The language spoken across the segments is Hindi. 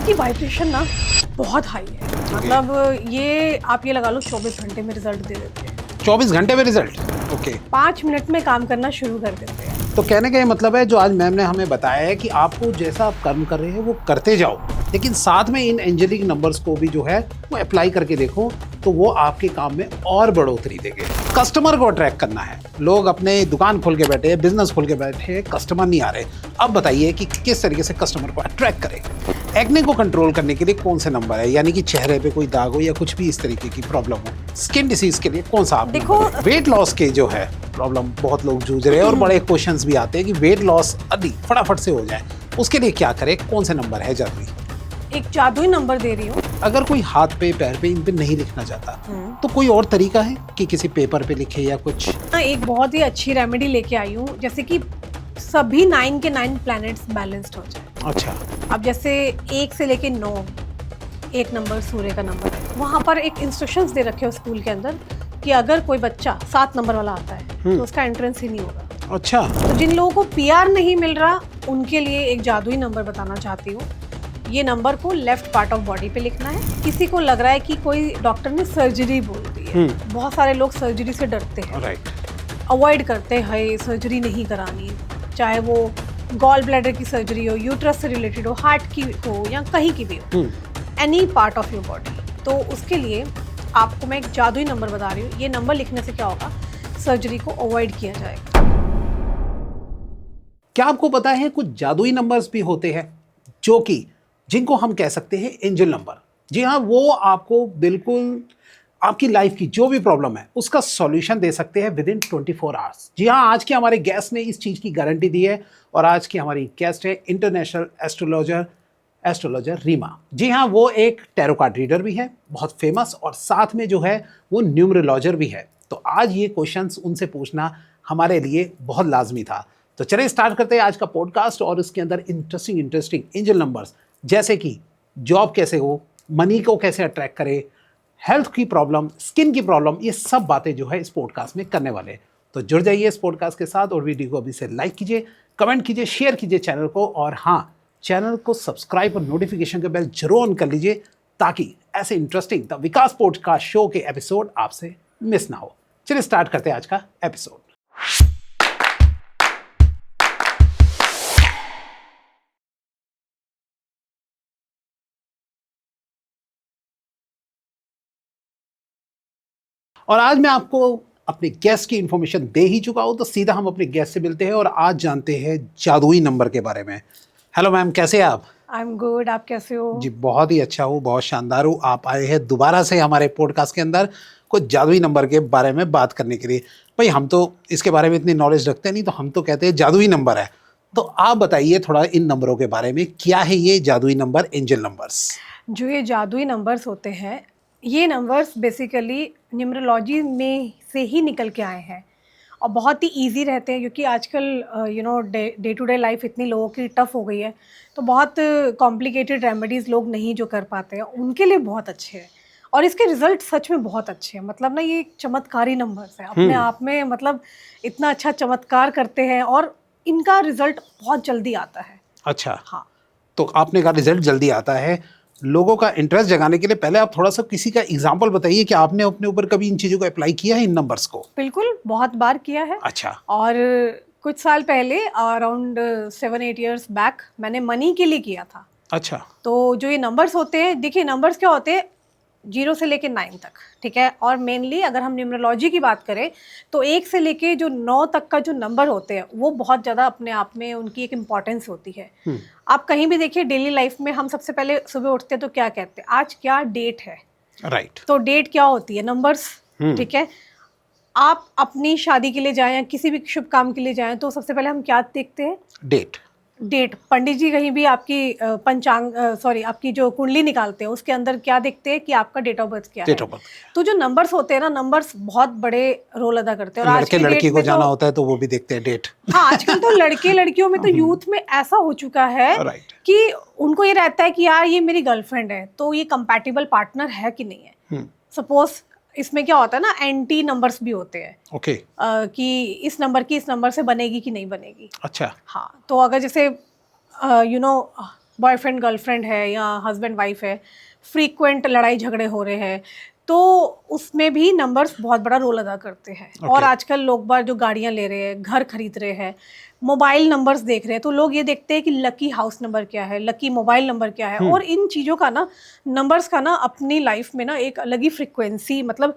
इसकी वाइब्रेशन ना बहुत हाई है। मतलब ये आप ये लगा लो 24 घंटे में रिजल्ट दे देते हैं। 24 घंटे में रिजल्ट? ओके। 5 मिनट में काम करना शुरू कर देते हैं। तो कहने का ये मतलब है, जो आज मैम ने हमें बताया है कि आपको जैसा आप कर्म कर रहे हैं वो करते जाओ, लेकिन साथ में इन एंजेलिक नंबर्स को भी जो है वो अप्लाई करके देखो, तो वो आपके काम में और बढ़ोतरी देंगे। कस्टमर को अट्रैक्ट करना है। लोग अपने दुकान खोल के बैठे हैं, बिजनेस खोल के बैठे हैं, कस्टमर नहीं आ रहे। अब बताइए कि किस तरीके से कस्टमर को अट्रैक्ट करें। एक्ने को कंट्रोल करने के लिए कौन से नंबर है, यानी कि चेहरे पे कोई दाग हो या कुछ भी इस तरीके की प्रॉब्लम हो। स्किन डिसीज के लिए कौन सा आप देखो, वेट लॉस के जो है प्रॉब्लम बहुत लोग जूझ रहे हैं और बड़े क्वेश्चंस भी आते हैं कि वेट लॉस अभी फटाफट से हो जाए, उसके लिए क्या करें, कौन से नंबर है जादुई? एक जादुई नंबर दे रही हूँ। अगर कोई हाथ पे पैर पे इन पे नहीं लिखना चाहता तो कोई और तरीका है कि किसी पेपर पे लिखे या कुछ? एक बहुत ही अच्छी रेमेडी लेके आई हूँ, जैसे कि सभी 9 के 9 प्लैनेट्स बैलेंस्ड हो जाए। अच्छा। अब जैसे 1 से लेके 9 एक नंबर सूर्य का नंबर है, वहाँ पर एक इंस्ट्रक्शंस दे रखे हो स्कूल के अंदर कि अगर कोई बच्चा 7 नंबर वाला आता है तो उसका एंट्रेंस ही नहीं होगा। अच्छा। तो जिन लोगों को पीआर नहीं मिल रहा उनके लिए एक जादुई नंबर बताना चाहती हूँ। ये नंबर को लेफ्ट पार्ट ऑफ बॉडी पे लिखना है। किसी को लग रहा है कि कोई डॉक्टर ने सर्जरी बोल दी है, बहुत सारे लोग सर्जरी से डरते हैं, राइट, अवॉइड करते हैं, हाय सर्जरी नहीं करानी, चाहे वो गॉल ब्लैडर की सर्जरी हो, यूट्रस से रिलेटेड हो, हार्ट की हो या कहीं की भी हो, any part of your body. तो उसके लिए आपको मैं एक जादुई नंबर बता रही हूँ। ये नंबर लिखने से क्या होगा, सर्जरी को अवॉइड किया जाएगा। क्या आपको पता है कुछ जादुई नंबर्स भी होते हैं जो कि जिनको हम कह सकते हैं एंजल नंबर? जी हाँ, वो आपको बिल्कुल आपकी लाइफ की जो भी प्रॉब्लम है उसका सॉल्यूशन दे सकते हैं विद इन 24 आवर्स। जी हाँ, आज के हमारे गेस्ट ने इस चीज़ की गारंटी दी है और आज की हमारी गेस्ट है इंटरनेशनल एस्ट्रोलॉजर रीमा। जी हाँ, वो एक टैरो कार्ड रीडर भी है, बहुत फेमस, और साथ में जो है वो न्यूमरोलॉजर भी है। तो आज ये क्वेश्चंस उनसे पूछना हमारे लिए बहुत लाजमी था। तो चलिए स्टार्ट करते हैं आज का पॉडकास्ट, और इसके अंदर इंटरेस्टिंग एंजल नंबर्स, जैसे कि जॉब कैसे हो, मनी को कैसे अट्रैक्ट करे, हेल्थ की प्रॉब्लम, स्किन की प्रॉब्लम, ये सब बातें जो है इस पॉडकास्ट में करने वाले हैं। तो जुड़ जाइए इस पॉडकास्ट के साथ और वीडियो को अभी से लाइक कीजिए, कमेंट कीजिए, शेयर कीजिए चैनल को, और हाँ, चैनल को सब्सक्राइब और नोटिफिकेशन का बेल जरूर ऑन कर लीजिए ताकि ऐसे interesting the Vikas podcast show के एपिसोड आपसे मिस ना हो। चलिए स्टार्ट करते हैं आज का एपिसोड। और आज मैं आपको अपने गेस्ट की इंफॉर्मेशन दे ही चुका हूं, तो सीधा हम अपने गेस्ट से मिलते हैं और आज जानते हैं जादुई नंबर के बारे में। हेलो मैम, कैसे हैं आप? आई एम गुड, आप कैसे हो? जी बहुत ही अच्छा हूँ, बहुत शानदार हूँ। आप आए हैं दोबारा से हमारे पॉडकास्ट के अंदर कुछ जादुई नंबर के बारे में बात करने के लिए। भाई हम तो इसके बारे में इतनी नॉलेज रखते नहीं, तो हम तो कहते हैं जादुई नंबर है। तो आप बताइए थोड़ा इन नंबरों के बारे में, क्या है ये जादुई नंबर, एंजल नंबर्स? जो ये जादुई नंबर्स होते हैं, ये नंबर्स बेसिकली न्यूमरोलॉजी में से ही निकल के आए हैं और बहुत ही इजी रहते हैं, क्योंकि आजकल डे टू डे लाइफ इतनी लोगों की टफ हो गई है, तो बहुत कॉम्प्लिकेटेड रेमेडीज़ लोग नहीं जो कर पाते हैं, उनके लिए बहुत अच्छे हैं और इसके रिजल्ट सच में बहुत अच्छे हैं। मतलब ना, ये एक चमत्कारी नंबर्स है अपने आप में, मतलब इतना अच्छा चमत्कार करते हैं और इनका रिजल्ट बहुत जल्दी आता है। अच्छा, हाँ, तो आपने कहा रिजल्ट जल्दी आता है। लोगों का इंटरेस्ट जगाने के लिए पहले आप थोड़ा सा किसी का एग्जांपल बताइए कि आपने अपने ऊपर कभी इन चीज़ों को अप्लाई किया है, इन नंबर्स को? बिल्कुल, बहुत बार किया है। अच्छा। और कुछ साल पहले, अराउंड 7-8 इयर्स बैक, मैंने मनी के लिए किया था। अच्छा। तो जो ये नंबर्स होते हैं, देखिए नंबर्स क्या होते हैं, 0 से लेके 9 तक, ठीक है। और मेनली अगर हम न्यूमरोलॉजी की बात करें तो 1 से लेके जो 9 तक का जो नंबर होते हैं वो बहुत ज़्यादा अपने आप में उनकी एक इम्पॉर्टेंस होती है। आप कहीं भी देखिए डेली लाइफ में, हम सबसे पहले सुबह उठते हैं तो क्या कहते हैं, आज क्या डेट है, राइट। तो डेट क्या होती है, नंबर्स, ठीक है। आप अपनी शादी के लिए जाएं या किसी भी शुभ काम के लिए जाएं तो सबसे पहले हम क्या देखते हैं, डेट। पंडित जी कहीं भी आपकी आपकी जो कुंडली निकालते हैं उसके अंदर क्या देखते हैं कि आपका डेट ऑफ बर्थ क्या है। तो जो नंबर्स होते हैं ना, नंबर्स बहुत बड़े रोल अदा करते हैं। और लड़के लड़की को जाना होता है तो वो भी देखते हैं डेट। हाँ, आजकल तो लड़के लड़कियों में तो यूथ में ऐसा हो चुका है कि उनको ये रहता है कि यार ये मेरी गर्लफ्रेंड है तो ये कंपैटिबल पार्टनर है कि नहीं है। सपोज इसमें क्या होता है ना, एंटी नंबर्स भी होते हैं। ओके। कि इस नंबर की इस नंबर से बनेगी कि नहीं बनेगी। अच्छा। हाँ, तो अगर जैसे बॉयफ्रेंड गर्लफ्रेंड है या हस्बैंड वाइफ है, फ्रीक्वेंट लड़ाई झगड़े हो रहे हैं, तो उसमें भी नंबर्स बहुत बड़ा रोल अदा करते हैं। और आजकल लोग बार जो गाड़ियां ले रहे हैं, घर खरीद रहे हैं, मोबाइल नंबर्स देख रहे हैं, तो लोग ये देखते हैं कि लकी हाउस नंबर क्या है, लकी मोबाइल नंबर क्या है। और इन चीज़ों का ना, नंबर्स का ना अपनी लाइफ में ना एक अलग ही फ्रिक्वेंसी, मतलब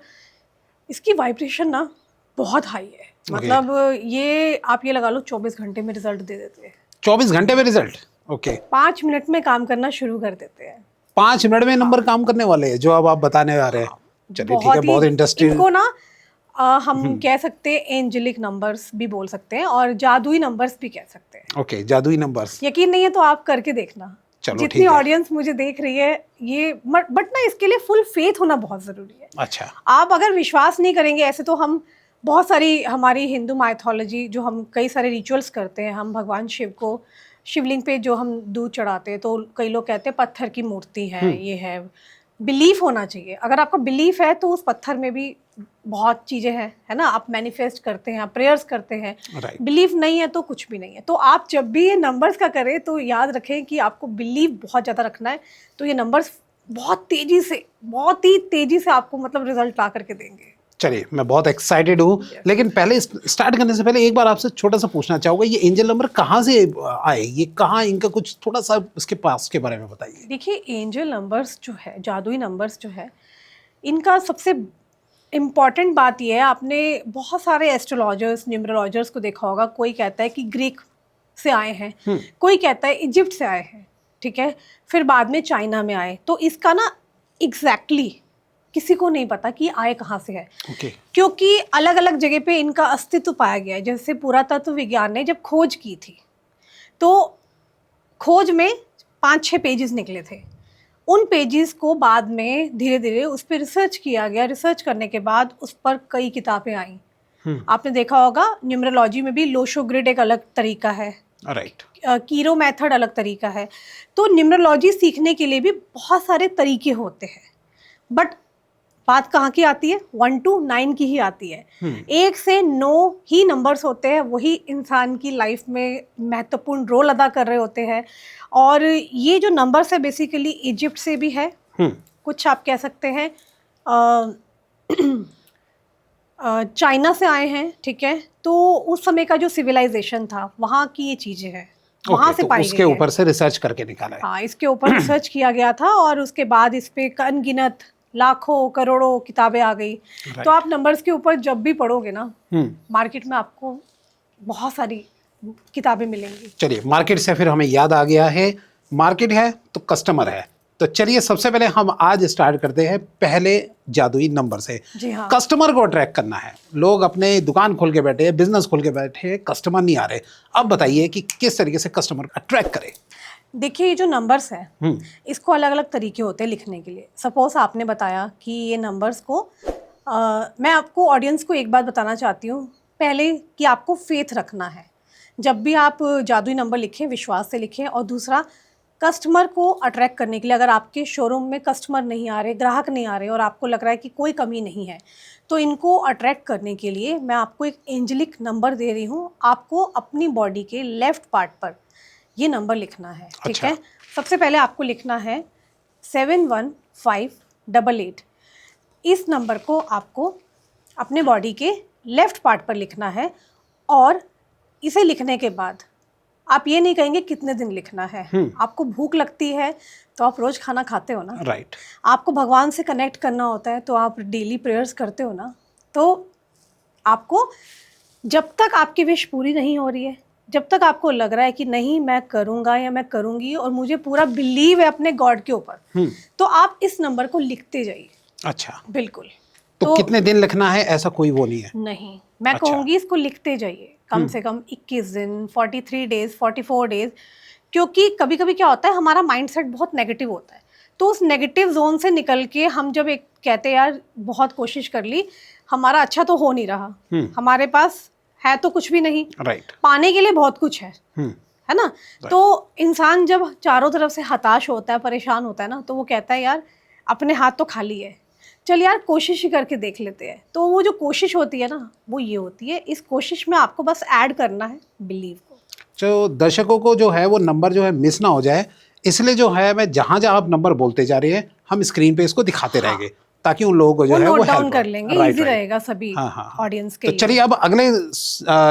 इसकी वाइब्रेशन ना बहुत हाई है। मतलब ये आप ये लगा लो 24 घंटे में रिजल्ट दे देते हैं। 24 घंटे में रिजल्ट? ओके। 5 मिनट में काम करना शुरू कर देते हैं। 5 मिनट में नंबर काम करने वाले हैं जो अब आप बताने आ रहे हैं। चलिए ठीक है, बहुत इंटरेस्टिंग। इनको ना हम कह सकते हैं एंजेलिक नंबर्स भी बोल सकते हैं और जादुई नंबर्स भी कह सकते हैं। ओके, जादुई नंबर्स। यकीन नहीं है तो आप करके देखना। चलो जितनी ऑडियंस मुझे देख रही है ये, बट ना इसके लिए फुल फेथ होना बहुत जरूरी है। अच्छा। आप अगर विश्वास नहीं करेंगे, ऐसे तो हम बहुत सारी हमारी हिंदू माइथोलॉजी जो हम कई सारे रिचुअल्स करते हैं, हम भगवान शिव को शिवलिंग पे जो हम दूध चढ़ाते हैं, तो कई लोग कहते हैं पत्थर की मूर्ति है, ये है। बिलीफ होना चाहिए। अगर आपका बिलीफ है तो उस पत्थर में भी बहुत चीज़ें हैं, है ना। आप मैनिफेस्ट करते हैं, आप प्रेयर्स करते हैं। बिलीफ नहीं है तो कुछ भी नहीं है। तो आप जब भी ये नंबर्स का करें तो याद रखें कि आपको बिलीफ बहुत ज़्यादा रखना है। तो ये नंबर्स बहुत ही तेज़ी से आपको मतलब रिजल्ट ला करके देंगे। चलिए, मैं बहुत एक्साइटेड हूँ। लेकिन पहले स्टार्ट करने से पहले एक बार आपसे छोटा सा पूछना चाहूँगा, ये एंजल नंबर कहाँ से आए? ये कहाँ, इनका कुछ थोड़ा सा इसके पास के बारे में बताइए। देखिए, एंजल नंबर्स जो है, जादुई नंबर्स जो है, इनका सबसे इम्पॉर्टेंट बात यह है, आपने बहुत सारे एस्ट्रोलॉजर्स, न्यूमरोलॉजर्स को देखा होगा। कोई कहता है कि ग्रीक से आए हैं, कोई कहता है इजिप्ट से आए हैं, ठीक है, फिर बाद में चाइना में आए। तो इसका ना एग्जैक्टली किसी को नहीं पता कि आए कहाँ से है। क्योंकि अलग अलग जगह पे इनका अस्तित्व पाया गया है। जैसे पुरातत्व विज्ञान ने जब खोज की थी तो खोज में 5-6 पेजेस निकले थे। उन पेजेस को बाद में धीरे धीरे उस पर रिसर्च किया गया। रिसर्च करने के बाद उस पर कई किताबें आई। आपने देखा होगा न्यूमरोलॉजी में भी लोशो ग्रिड एक अलग तरीका है, राइट। कीरो मेथड अलग तरीका है। तो न्यूमरोलॉजी सीखने के लिए भी बहुत सारे तरीके होते हैं। बट बात कहाँ की आती है? 1 to 9 की ही आती है। 1 से 9 ही नंबर्स होते हैं, वही इंसान की लाइफ में महत्वपूर्ण रोल अदा कर रहे होते हैं। और ये जो नंबर्स है बेसिकली इजिप्ट से भी है, कुछ आप कह सकते हैं चाइना से आए हैं, ठीक है। तो उस समय का जो सिविलाइजेशन था वहाँ की ये चीज़ें हैं, वहाँ से पाई गई है। उसके ऊपर से रिसर्च करके निकाला है। हाँ, इसके ऊपर रिसर्च किया गया था और उसके बाद इस पे अनगिनत लाखों करोड़ों किताबें आ गई। तो आप नंबर्स के ऊपर जब भी पढ़ोगे ना, मार्केट में आपको बहुत सारी किताबें मिलेंगी। चलिए, मार्केट से फिर हमें याद आ गया है, मार्केट है तो कस्टमर है। तो चलिए सबसे पहले हम आज स्टार्ट करते हैं पहले जादुई नंबर से। जी हाँ। कस्टमर को अट्रैक्ट करना है। लोग अपने दुकान खोल के बैठे हैं, बिजनेस खोल के बैठे हैं, कस्टमर नहीं आ रहे। अब बताइए कि किस तरीके से कस्टमर अट्रैक्ट करें। देखिए, ये जो नंबर्स हैं इसको अलग अलग तरीके होते हैं लिखने के लिए। सपोज आपने बताया कि ये नंबर्स को मैं आपको ऑडियंस को एक बात बताना चाहती हूँ पहले कि आपको फेथ रखना है। जब भी आप जादुई नंबर लिखें, विश्वास से लिखें। और दूसरा, कस्टमर को अट्रैक्ट करने के लिए, अगर आपके शोरूम में कस्टमर नहीं आ रहे, ग्राहक नहीं आ रहे और आपको लग रहा है कि कोई कमी नहीं है, तो इनको अट्रैक्ट करने के लिए मैं आपको एक एंजेलिक नंबर दे रही हूँ। आपको अपनी बॉडी के लेफ्ट पार्ट पर ये नंबर लिखना है, ठीक है। सबसे पहले आपको लिखना है 71588। इस नंबर को आपको अपने बॉडी के लेफ्ट पार्ट पर लिखना है। और इसे लिखने के बाद आप ये नहीं कहेंगे कितने दिन लिखना है। आपको भूख लगती है तो आप रोज खाना खाते हो ना, राइट। आपको भगवान से कनेक्ट करना होता है तो आप डेली प्रेयर्स करते हो ना। तो आपको जब तक आपकी विश पूरी नहीं हो रही है, जब तक आपको लग रहा है कि नहीं मैं करूँगा या मैं करूँगी और मुझे पूरा बिलीव है अपने गॉड के ऊपर, तो आप इस नंबर को लिखते जाइए। अच्छा, बिल्कुल। तो कितने दिन लिखना है ऐसा कोई वो नहीं है? नहीं, मैं कहूँगी इसको लिखते जाइए कम से कम 21 दिन, 43 डेज, 44 डेज। क्योंकि कभी कभी क्या होता है, हमारा माइंडसेट बहुत नेगेटिव होता है। तो उस नेगेटिव जोन से निकल के हम जब एक कहते हैं यार बहुत कोशिश कर ली, हमारा अच्छा तो हो नहीं रहा, हमारे पास है तो कुछ भी नहीं, राइट। पाने के लिए बहुत कुछ है ना। तो इंसान जब चारों तरफ से हताश होता है, परेशान होता है ना, तो वो कहता है यार अपने हाथ तो खाली है, चल यार कोशिश ही करके देख लेते हैं। तो वो जो कोशिश होती है ना, वो ये होती है, इस कोशिश में आपको बस ऐड करना है बिलीव को। जो दर्शकों को जो है वो नंबर जो है मिस ना हो जाए, इसलिए जो है मैं जहां जहां आप नंबर बोलते जा रहे हैं हम स्क्रीन पे इसको दिखाते हाँ। रहेंगे ताकि उन लोगों को जो है वो नोट डाउन हेल्प कर लेंगे, इजी रहेगा सभी ऑडियंस के तो लिए। चलिए अब अगले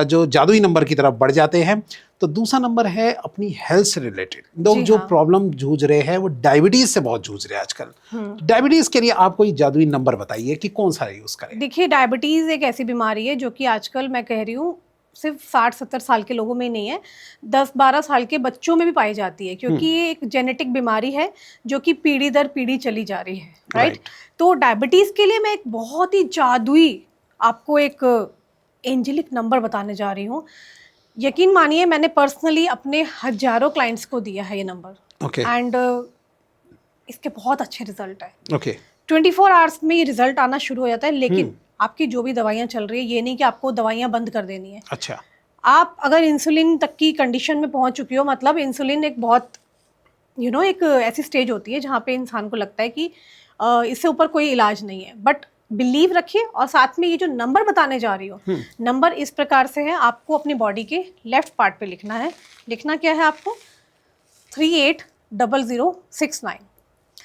जो जादुई नंबर की तरफ बढ़ जाते हैं। तो दूसरा नंबर है अपनी हेल्थ से रिलेटेड। लोग जी जो हाँ। प्रॉब्लम जूझ रहे हैं वो डायबिटीज से बहुत जूझ रहे हैं आजकल। तो डायबिटीज के लिए आप कोई जादुई नंबर बताइए कि कौन सा यूज करें। देखिए, डायबिटीज एक ऐसी बीमारी है जो कि आजकल मैं कह रही हूँ सिर्फ 60-70 साल के लोगों में ही नहीं है, 10-12 साल के बच्चों में भी पाई जाती है, क्योंकि ये एक जेनेटिक बीमारी है जो कि पीढ़ी दर पीढ़ी चली जा रही है, राइट। तो डायबिटीज के लिए मैं एक बहुत ही जादुई आपको एक एंजेलिक नंबर बताने जा रही हूँ। यकीन मानिए, मैंने पर्सनली अपने हजारों क्लाइंट्स को दिया है ये नंबर। ओके एंड इसके बहुत अच्छे रिजल्ट है। ओके 24 आवर्स में ये रिजल्ट आना शुरू हो जाता है। लेकिन आपकी जो भी दवाइयाँ चल रही है, ये नहीं कि आपको दवाइयाँ बंद कर देनी है। अच्छा। आप अगर इंसुलिन तक की कंडीशन में पहुंच चुकी हो, मतलब इंसुलिन एक बहुत एक ऐसी स्टेज होती है जहाँ पे इंसान को लगता है कि इससे ऊपर कोई इलाज नहीं है, बट बिलीव रखिए। और साथ में ये जो नंबर बताने जा रही हो, नंबर इस प्रकार से है, आपको अपनी बॉडी के लेफ्ट पार्ट पे लिखना है। लिखना क्या है आपको? 380069।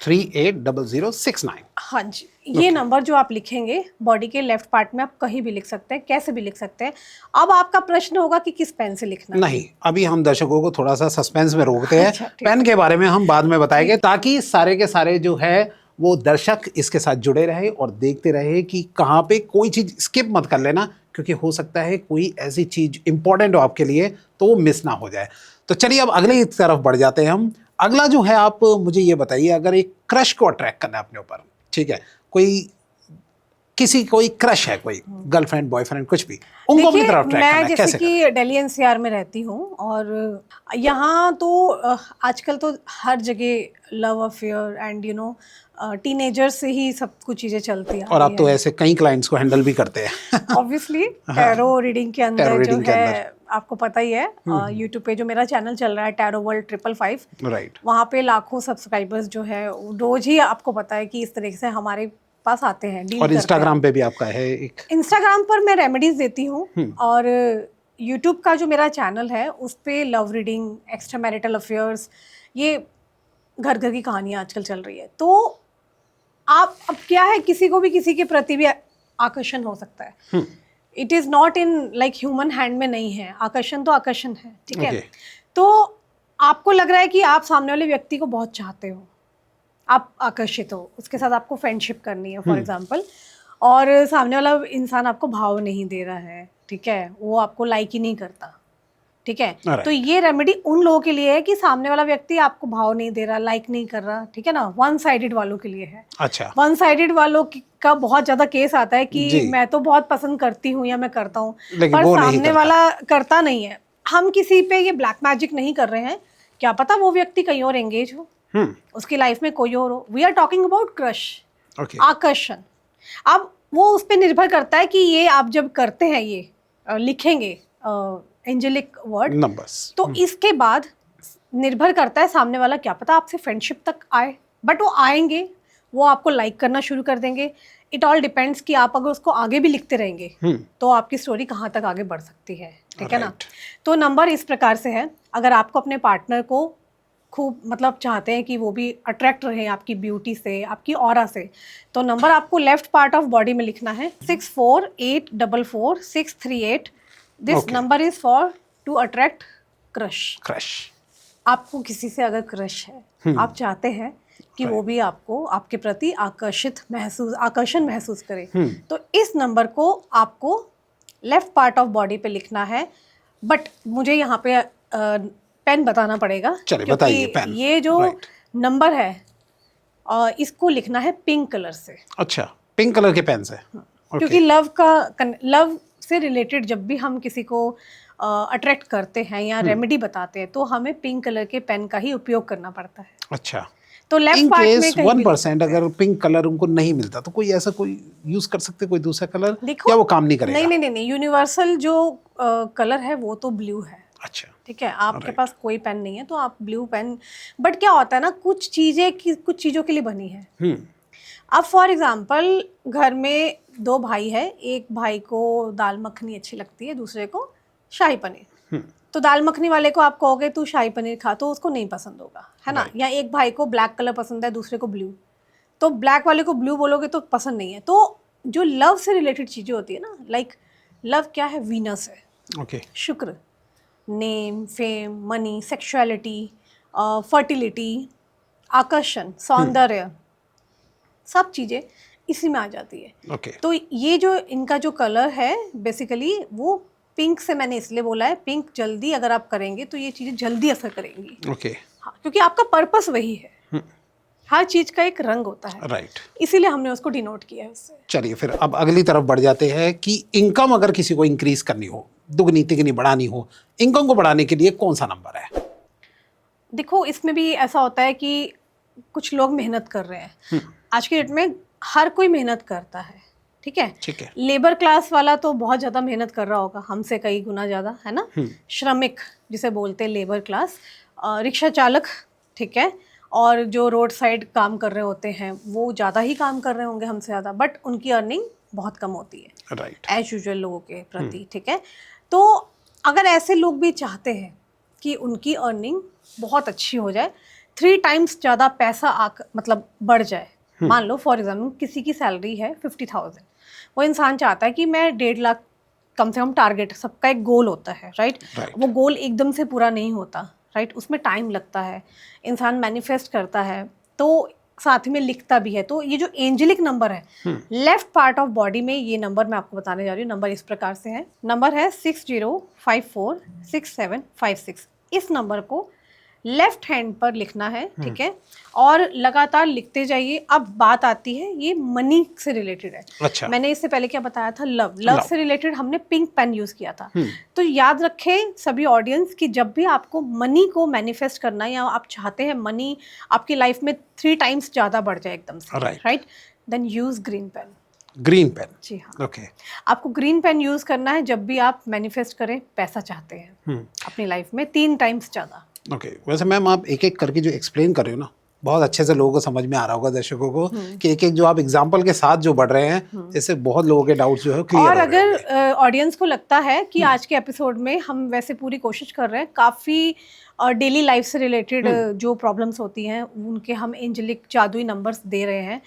380069। हाँ जी, ये नंबर जो आप लिखेंगे बॉडी के लेफ्ट पार्ट में, आप कहीं भी लिख सकते हैं, कैसे भी लिख सकते हैं। अब आपका प्रश्न होगा कि किस पेन से लिखना है। नहीं, अभी हम दर्शकों को थोड़ा सा सस्पेंस में रोकते हैं। अच्छा, पेन के बारे में हम बाद में बताएंगे ताकि सारे के सारे जो है वो दर्शक इसके साथ जुड़े रहे और देखते रहे कि कहाँ पे कोई चीज़ स्किप मत कर लेना, क्योंकि हो सकता है कोई ऐसी चीज़ इंपॉर्टेंट हो आपके लिए तो वो मिस ना हो जाए। तो चलिए अब अगले की तरफ बढ़ जाते हैं हम। अगला जो है, आप मुझे ये बताइए, अगर एक क्रश को अट्रैक्ट करना है अपने ऊपर, ठीक है, कोई क्रश है, कोई गर्लफ्रेंड बॉयफ्रेंड कुछ भी, उनको अपनी तरफ अट्रैक्ट करना है, मैं जैसे कि दिल्ली एनसीआर में रहती हूँ, और यहाँ तो आजकल तो हर जगह लव अफेयर एंड टीनेजर्स से ही सब कुछ चीज़ें चलती हैं। और आप तो ऐसे कई क्लाइंट्स को हैंडल भी करते हैं। ऑब्वियसली टैरो रीडिंग के अंदर जो रीडिंग के है, आपको पता ही है, यूट्यूब पे जो मेरा चैनल चल रहा है टैरो वर्ल्ड 555, राइट, वहाँ पे लाखों सब्सक्राइबर्स जो है रोज ही आपको पता है कि इस तरीके से हमारे पास आते हैं, डील और करते हैं। इंस्टाग्राम पे भी आपका है एक? इंस्टाग्राम पर मैं रेमेडीज देती हूँ, और यूट्यूब का जो मेरा चैनल है उस पे love reading, extra marital affairs, ये घर घर की कहानियाँ आजकल चल रही है। तो आप अब क्या है, किसी को भी किसी के प्रति भी आकर्षण हो सकता है। It is not in like human hand में नहीं है, आकर्षण तो आकर्षण है, ठीक है। तो आपको लग रहा है कि आप सामने वाले व्यक्ति को बहुत चाहते हो, आप आकर्षित हो, उसके साथ आपको फ्रेंडशिप करनी है फॉर एग्जांपल, और सामने वाला इंसान आपको भाव नहीं दे रहा है, ठीक है, वो आपको लाइक ही नहीं करता, ठीक है। तो ये रेमेडी उन लोगों के लिए है कि सामने वाला व्यक्ति आपको भाव नहीं दे रहा, लाइक नहीं कर रहा, ठीक है ना, वन साइडेड वालों के लिए है। अच्छा। वन साइडेड वालों का बहुत ज्यादा केस आता है कि मैं तो बहुत पसंद करती हूँ या मैं करता हूँ, पर सामने वाला करता नहीं है। हम किसी पे ये ब्लैक मैजिक नहीं कर रहे हैं, क्या पता वो व्यक्ति कहीं और एंगेज हो, उसकी लाइफ में कोई और हो। We are talking about crush, आकर्षण। अब वो उस पर निर्भर करता है कि ये आप जब करते हैं, ये लिखेंगे एंजेलिक वर्ड नंबर्स, तो इसके बाद निर्भर करता है सामने वाला, क्या पता आपसे फ्रेंडशिप तक आए, बट वो आएंगे, वो आपको लाइक करना शुरू कर देंगे। इट ऑल डिपेंड्स कि आप अगर उसको आगे भी लिखते रहेंगे तो आपकी स्टोरी कहाँ तक आगे बढ़ सकती है, ठीक है ना। तो नंबर इस प्रकार से है, अगर आपको अपने पार्टनर को खूब मतलब चाहते हैं कि वो भी अट्रैक्ट रहे आपकी ब्यूटी से, आपकी ऑरा से, तो नंबर आपको लेफ्ट पार्ट ऑफ बॉडी में लिखना है 64844638। This number is for to attract crush. आपको किसी से अगर क्रश है, आप चाहते हैं कि वो भी आपको, आपके प्रति आकर्षण महसूस करे, तो इस नंबर को आपको लेफ्ट पार्ट ऑफ बॉडी पे लिखना है। बट मुझे यहाँ पे पेन बताना पड़ेगा, क्योंकि ये जो नंबर है इसको लिखना है पिंक कलर से। अच्छा, पिंक कलर के पेन से। क्योंकि लव से रिलेटेड जब भी हम किसी को अट्रैक्ट करते हैं या रेमेडी बताते हैं, तो हमें पिंक कलर के पेन का ही उपयोग करना पड़ता है। अच्छा, तो लेफ्ट पार्ट में कहीं 1% अगर पिंक कलर उनको नहीं मिलता तो कोई ऐसा कोई यूज कर सकते, कोई दूसरा कलर, या वो काम नहीं करेगा? नहीं, यूनिवर्सल जो कलर है वो तो ब्लू है। अच्छा, ठीक है, आपके पास कोई पेन नहीं है तो आप ब्लू पेन, बट क्या होता है ना, कुछ चीज़ों के लिए बनी है। अब फॉर एग्जांपल घर में दो भाई है, एक भाई को दाल मखनी अच्छी लगती है, दूसरे को शाही पनीर, तो दाल मखनी वाले को आप कहोगे तू शाही पनीर खा, तो उसको नहीं पसंद होगा, है ना। या एक भाई को ब्लैक कलर पसंद है, दूसरे को ब्लू, तो ब्लैक वाले को ब्लू बोलोगे तो पसंद नहीं है। तो जो लव से रिलेटेड चीज़ें होती है ना, लाइक लव क्या है, वीनस है, ओके, शुक्र, name, fame, money, sexuality, fertility, आकर्षण, सौंदर्य, सब चीज़ें इसी में आ जाती है। ओके, तो ये जो इनका जो कलर है बेसिकली वो पिंक से मैंने इसलिए बोला है, पिंक जल्दी अगर आप करेंगे तो ये चीज़ें जल्दी असर करेंगी। ओके, हाँ, क्योंकि आपका पर्पस वही है, हर चीज़ का एक रंग होता है, राइट। इसीलिए हमने उसको डिनोट किया है उससे। चलिए फिर अब अगली तरफ बढ़ जाते हैं कि इनकम अगर किसी को इंक्रीज करनी हो, दुगनी तिगनी बढ़ानी हो, इनकम को बढ़ाने के लिए कौन सा नंबर है? देखो इसमें भी ऐसा होता है कि कुछ लोग मेहनत कर रहे हैं, आज के डेट में हर कोई मेहनत करता है, ठीक है। ठीक है, लेबर क्लास वाला तो बहुत ज़्यादा मेहनत कर रहा होगा, हमसे कई गुना ज़्यादा, है ना। श्रमिक जिसे बोलते हैं लेबर क्लास, रिक्शा चालक, ठीक है, और जो रोड साइड काम कर रहे होते हैं वो ज़्यादा ही काम कर रहे होंगे हमसे ज़्यादा, बट उनकी अर्निंग बहुत कम होती है, राइट, एज यूजुअल लोगों के प्रति, ठीक है। तो अगर ऐसे लोग भी चाहते हैं कि उनकी अर्निंग बहुत अच्छी हो जाए, 3 टाइम्स ज़्यादा पैसा मतलब बढ़ जाए, मान लो फॉर एग्जाम्पल किसी की सैलरी है 50,000, वो इंसान चाहता है कि मैं 1.5 लाख कम से कम टारगेट, सबका एक गोल होता है, राइट। वो गोल एकदम से पूरा नहीं होता, राइट, उसमें टाइम लगता है, इंसान मैनिफेस्ट करता है, तो साथ में लिखता भी है। तो ये जो एंजेलिक नंबर है लेफ्ट पार्ट ऑफ बॉडी में, ये नंबर मैं आपको बताने जा रही हूँ। नंबर इस प्रकार से है, नंबर है 60546756। इस नंबर को लेफ्ट हैंड पर लिखना है, ठीक है, और लगातार लिखते जाइए। अब बात आती है, ये मनी से रिलेटेड है। अच्छा, मैंने इससे पहले क्या बताया था, लव से रिलेटेड हमने पिंक पेन यूज किया था। तो याद रखें सभी ऑडियंस कि जब भी आपको मनी को मैनिफेस्ट करना है या आप चाहते हैं मनी आपकी लाइफ में 3 टाइम्स ज्यादा बढ़ जाए एकदम से, right, then use green pen. Green pen, जी हाँ, ओके, आपको ग्रीन पेन यूज करना है जब भी आप मैनिफेस्ट करें, पैसा चाहते हैं अपनी लाइफ में 3 टाइम्स ज्यादा। ओके। वैसे मैम आप एक एक करके जो एक्सप्लेन कर रहे हो ना, बहुत अच्छे से लोगों को समझ में आ रहा होगा, दर्शकों को, कि एक एक जो आप एग्जांपल के साथ जो बढ़ रहे हैं, इससे बहुत लोगों के डाउट्स जो है क्लियर और हो रहे अगर ऑडियंस को लगता है कि आज के एपिसोड में हम वैसे पूरी कोशिश कर रहे हैं काफ़ी डेली लाइफ से रिलेटेड जो प्रॉब्लम्स होती हैं उनके हम एंजेलिक जादुई नंबर्स दे रहे हैं।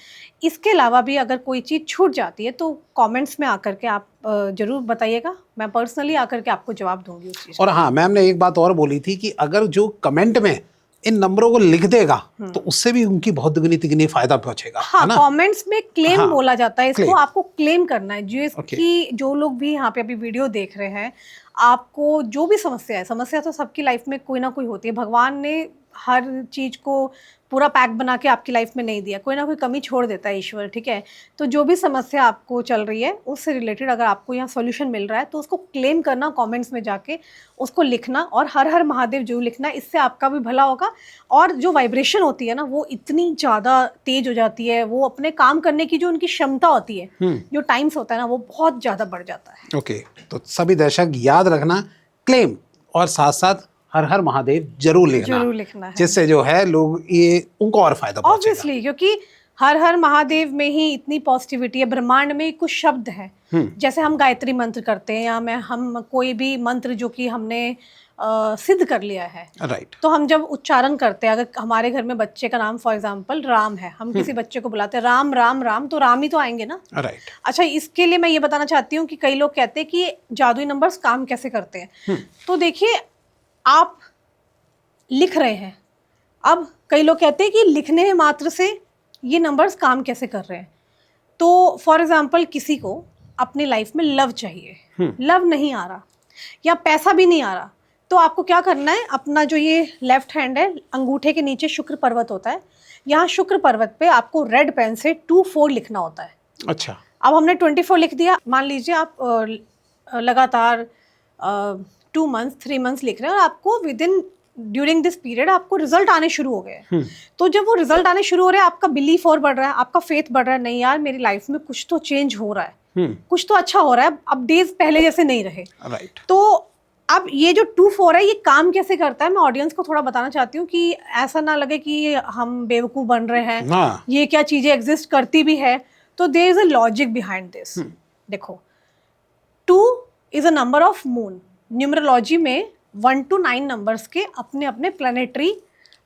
इसके अलावा भी अगर कोई चीज़ छूट जाती है तो कमेंट्स में आकर के आप ज़रूर बताइएगा, मैं पर्सनली आकर के आपको जवाब दूंगी उस चीज़। और हाँ, मैम ने एक बात और बोली थी कि अगर जो कमेंट में इन नंबरों को लिख देगा तो उससे भी उनकी बहुत दुगनी तिगनी फायदा पहुंचेगा। हाँ, कमेंट्स में क्लेम बोला जाता है, इसको claim। आपको क्लेम करना है। कि जो लोग भी यहाँ पे अभी वीडियो देख रहे हैं, आपको जो भी समस्या है, समस्या तो सबकी लाइफ में कोई ना कोई होती है, भगवान ने हर चीज को पूरा पैक बना के आपकी लाइफ में नहीं दिया, कोई ना कोई कमी छोड़ देता है ईश्वर, ठीक है। तो जो भी समस्या आपको चल रही है उससे रिलेटेड अगर आपको यहाँ सॉल्यूशन मिल रहा है तो उसको क्लेम करना, कमेंट्स में जाके उसको लिखना और हर हर महादेव जरूर लिखना, इससे आपका भी भला होगा। और जो वाइब्रेशन होती है ना वो इतनी ज़्यादा तेज हो जाती है, वो अपने काम करने की जो उनकी क्षमता होती है, जो टाइम्स होता है ना, वो बहुत ज़्यादा बढ़ जाता है। ओके, तो सभी दर्शक याद रखना, क्लेम और साथ साथ हर हर महादेव जरूर लिखना है, जिससे जो है लोग ये उनको और फायदा पहुंचेगा। ऑब्वियसली, क्योंकि हर हर महादेव में ही इतनी पॉजिटिविटी है, ब्रह्मांड में कुछ शब्द हैं, जैसे हम गायत्री मंत्र करते हैं या हम कोई भी मंत्र जो कि हमने सिद्ध कर लिया है, राइट। तो हम जब उच्चारण करते हैं, अगर हमारे घर में बच्चे का नाम फॉर एग्जांपल राम है, हम किसी बच्चे को बुलाते हैं राम राम राम, तो राम ही तो आएंगे ना, राइट। अच्छा, इसके लिए मैं ये बताना चाहती हूँ कि कई लोग कहते हैं कि जादुई नंबर्स काम कैसे करते हैं। तो देखिए, आप लिख रहे हैं, अब कई लोग कहते हैं कि लिखने मात्र से ये नंबर्स काम कैसे कर रहे हैं। तो फॉर एग्जांपल किसी को अपनी लाइफ में लव चाहिए, लव नहीं आ रहा या पैसा भी नहीं आ रहा, तो आपको क्या करना है, अपना जो ये लेफ्ट हैंड है, अंगूठे के नीचे शुक्र पर्वत होता है, यहाँ शुक्र पर्वत पे आपको रेड पेन से 24 लिखना होता है। अच्छा, अब हमने 24 लिख दिया, मान लीजिए आप लगातार 2 मंथ्स 3 मंथ्स लिख रहे हैं और आपको ड्यूरिंग दिस पीरियड आपको रिजल्ट आने शुरू हो गए। तो जब वो रिजल्ट आने शुरू हो रहे हैं, आपका बिलीफ और बढ़ रहा है, आपका फेथ बढ़ रहा है, नहीं यार मेरी लाइफ में कुछ तो चेंज हो रहा है, कुछ तो अच्छा हो रहा है, अब डेज पहले जैसे नहीं रहे, राइट। तो अब ये जो 2-4 है, ये काम कैसे करता है, मैं ऑडियंस को थोड़ा बताना चाहती हूँ कि ऐसा ना लगे कि हम बेवकूफ़ बन रहे हैं, ये क्या चीज़ें एग्जिस्ट करती भी है। तो there is a logic behind this. देखो, 2 is a number of moon, numerology में 1 to 9 नंबर्स के अपने अपने प्लानिटरी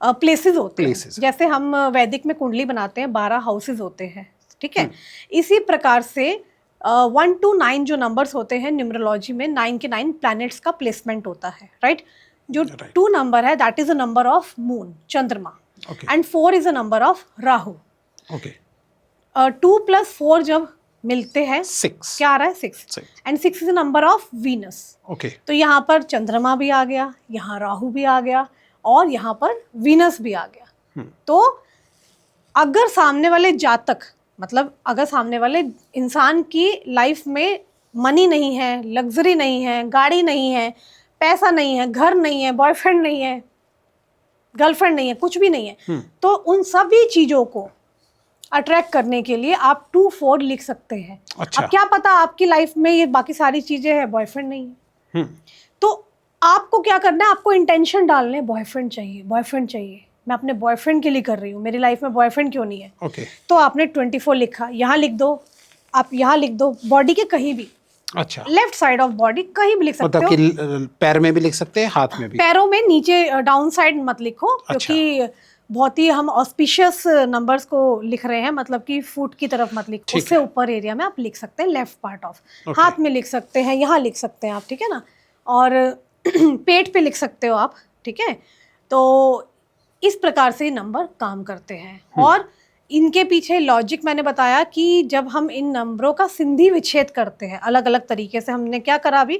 प्लेसेस होते हैं। जैसे हम वैदिक में कुंडली बनाते हैं, 12 हाउसेस होते हैं, ठीक है। इसी प्रकार से 1 to 9 जो नंबर्स होते हैं न्यूमरोलॉजी में 9 के 9 प्लैनेट्स का प्लेसमेंट होता है, राइट। जो 2 नंबर है that is a number of moon, चंद्रमा, and 4 is a number of Rahu. 2 + 4 जब मिलते हैं 6, क्या आ रहा है 6, and 6 is a number of Venus. तो यहाँ पर चंद्रमा भी आ गया, यहाँ राहु भी आ गया और यहाँ पर वीनस भी आ गया। तो अगर सामने वाले जातक, मतलब अगर सामने वाले इंसान की लाइफ में मनी नहीं है, लग्जरी नहीं है, गाड़ी नहीं है, पैसा नहीं है, घर नहीं है, बॉयफ्रेंड नहीं है, गर्लफ्रेंड नहीं है, कुछ भी नहीं है, तो उन सभी चीजों को अट्रैक्ट करने के लिए आप 2 4 लिख सकते हैं। अब क्या पता आपकी लाइफ में ये बाकी सारी चीजें हैं, बॉयफ्रेंड नहीं है, तो आपको क्या करना है, आपको इंटेंशन डालने, बॉयफ्रेंड चाहिए, बॉयफ्रेंड चाहिए, मैं अपने बॉयफ्रेंड के लिए कर रही हूँ, मेरी लाइफ में बॉयफ्रेंड क्यों नहीं है। तो आपने 24 लिखा, यहाँ लिख दो, आप यहाँ लिख दो, बॉडी के कहीं भी, लेफ्ट साइड ऑफ बॉडी कहीं भी लिख सकते हो। पैर में भी लिख सकते हैं, हाथ में भी। पैरों में नीचे डाउन साइड मत लिखो, क्योंकि बहुत ही हम ऑस्पिशियस नंबर्स को लिख रहे हैं, मतलब कि फुट की तरफ मत लिखो, उससे ऊपर एरिया में आप लिख सकते हैं, लेफ्ट पार्ट ऑफ। हाथ में लिख सकते हैं, यहाँ लिख सकते हैं आप, ठीक है ना, और पेट पे लिख सकते हो आप, ठीक है। तो इस प्रकार से नंबर काम करते हैं, और इनके पीछे लॉजिक मैंने बताया कि जब हम इन नंबरों का संधि विच्छेद करते हैं अलग अलग तरीके से, हमने क्या करा अभी,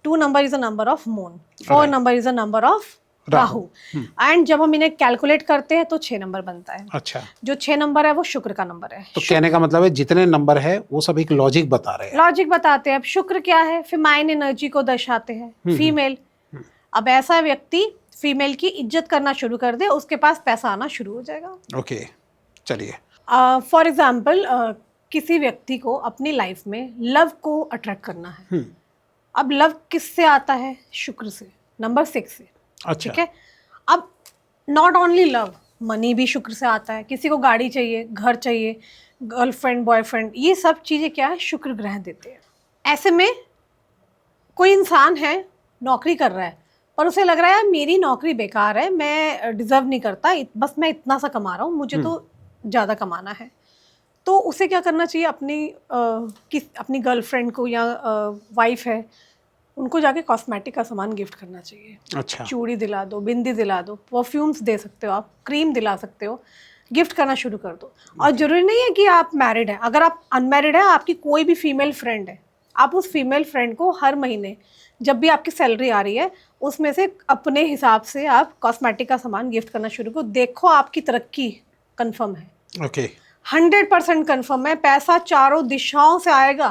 2 number is a number of moon, 4 number is a number of Rahu, and जब हम इन्हें कैलकुलेट करते हैं तो 6 नंबर बनता है। जो 6 नंबर है वो शुक्र का नंबर है। तो कहने का मतलब है जितने नंबर है वो सब एक लॉजिक बता रहे हैं, लॉजिक बताते हैं। अब शुक्र क्या है, फेमाइन एनर्जी को दर्शाते हैं, फीमेल। अब ऐसा व्यक्ति फीमेल की इज्जत करना शुरू कर दे, उसके पास पैसा आना शुरू हो जाएगा। चलिए, फॉर एग्जाम्पल किसी व्यक्ति को अपनी लाइफ में लव को अट्रैक्ट करना है। अब लव किससे आता है, शुक्र से, नंबर 6 से, ठीक है। अब नॉट ओनली लव, मनी भी शुक्र से आता है। किसी को गाड़ी चाहिए, घर चाहिए, गर्लफ्रेंड, बॉयफ्रेंड, ये सब चीज़ें क्या है, शुक्र ग्रह देते हैं। ऐसे में कोई इंसान है, नौकरी कर रहा है, और उसे लग रहा है मेरी नौकरी बेकार है, मैं डिजर्व नहीं करता, बस मैं इतना सा कमा रहा हूँ, मुझे तो ज़्यादा कमाना है। तो उसे क्या करना चाहिए, अपनी गर्लफ्रेंड को या वाइफ है, उनको जाके कॉस्मेटिक का सामान गिफ्ट करना चाहिए। चूड़ी दिला दो, बिंदी दिला दो, परफ्यूम्स दे सकते हो आप, क्रीम दिला सकते हो, गिफ्ट करना शुरू कर दो। और ज़रूरी नहीं है कि आप मैरिड हैं, अगर आप अनमैरिड हैं, आपकी कोई भी फीमेल फ्रेंड है, आप उस फीमेल फ्रेंड को हर महीने जब भी आपकी सैलरी आ रही है उसमें से अपने हिसाब से आप कॉस्मेटिक का सामान गिफ्ट करना शुरू करो। देखो आपकी तरक्की कंफर्म है, 100% कंफर्म है, पैसा चारों दिशाओं से आएगा।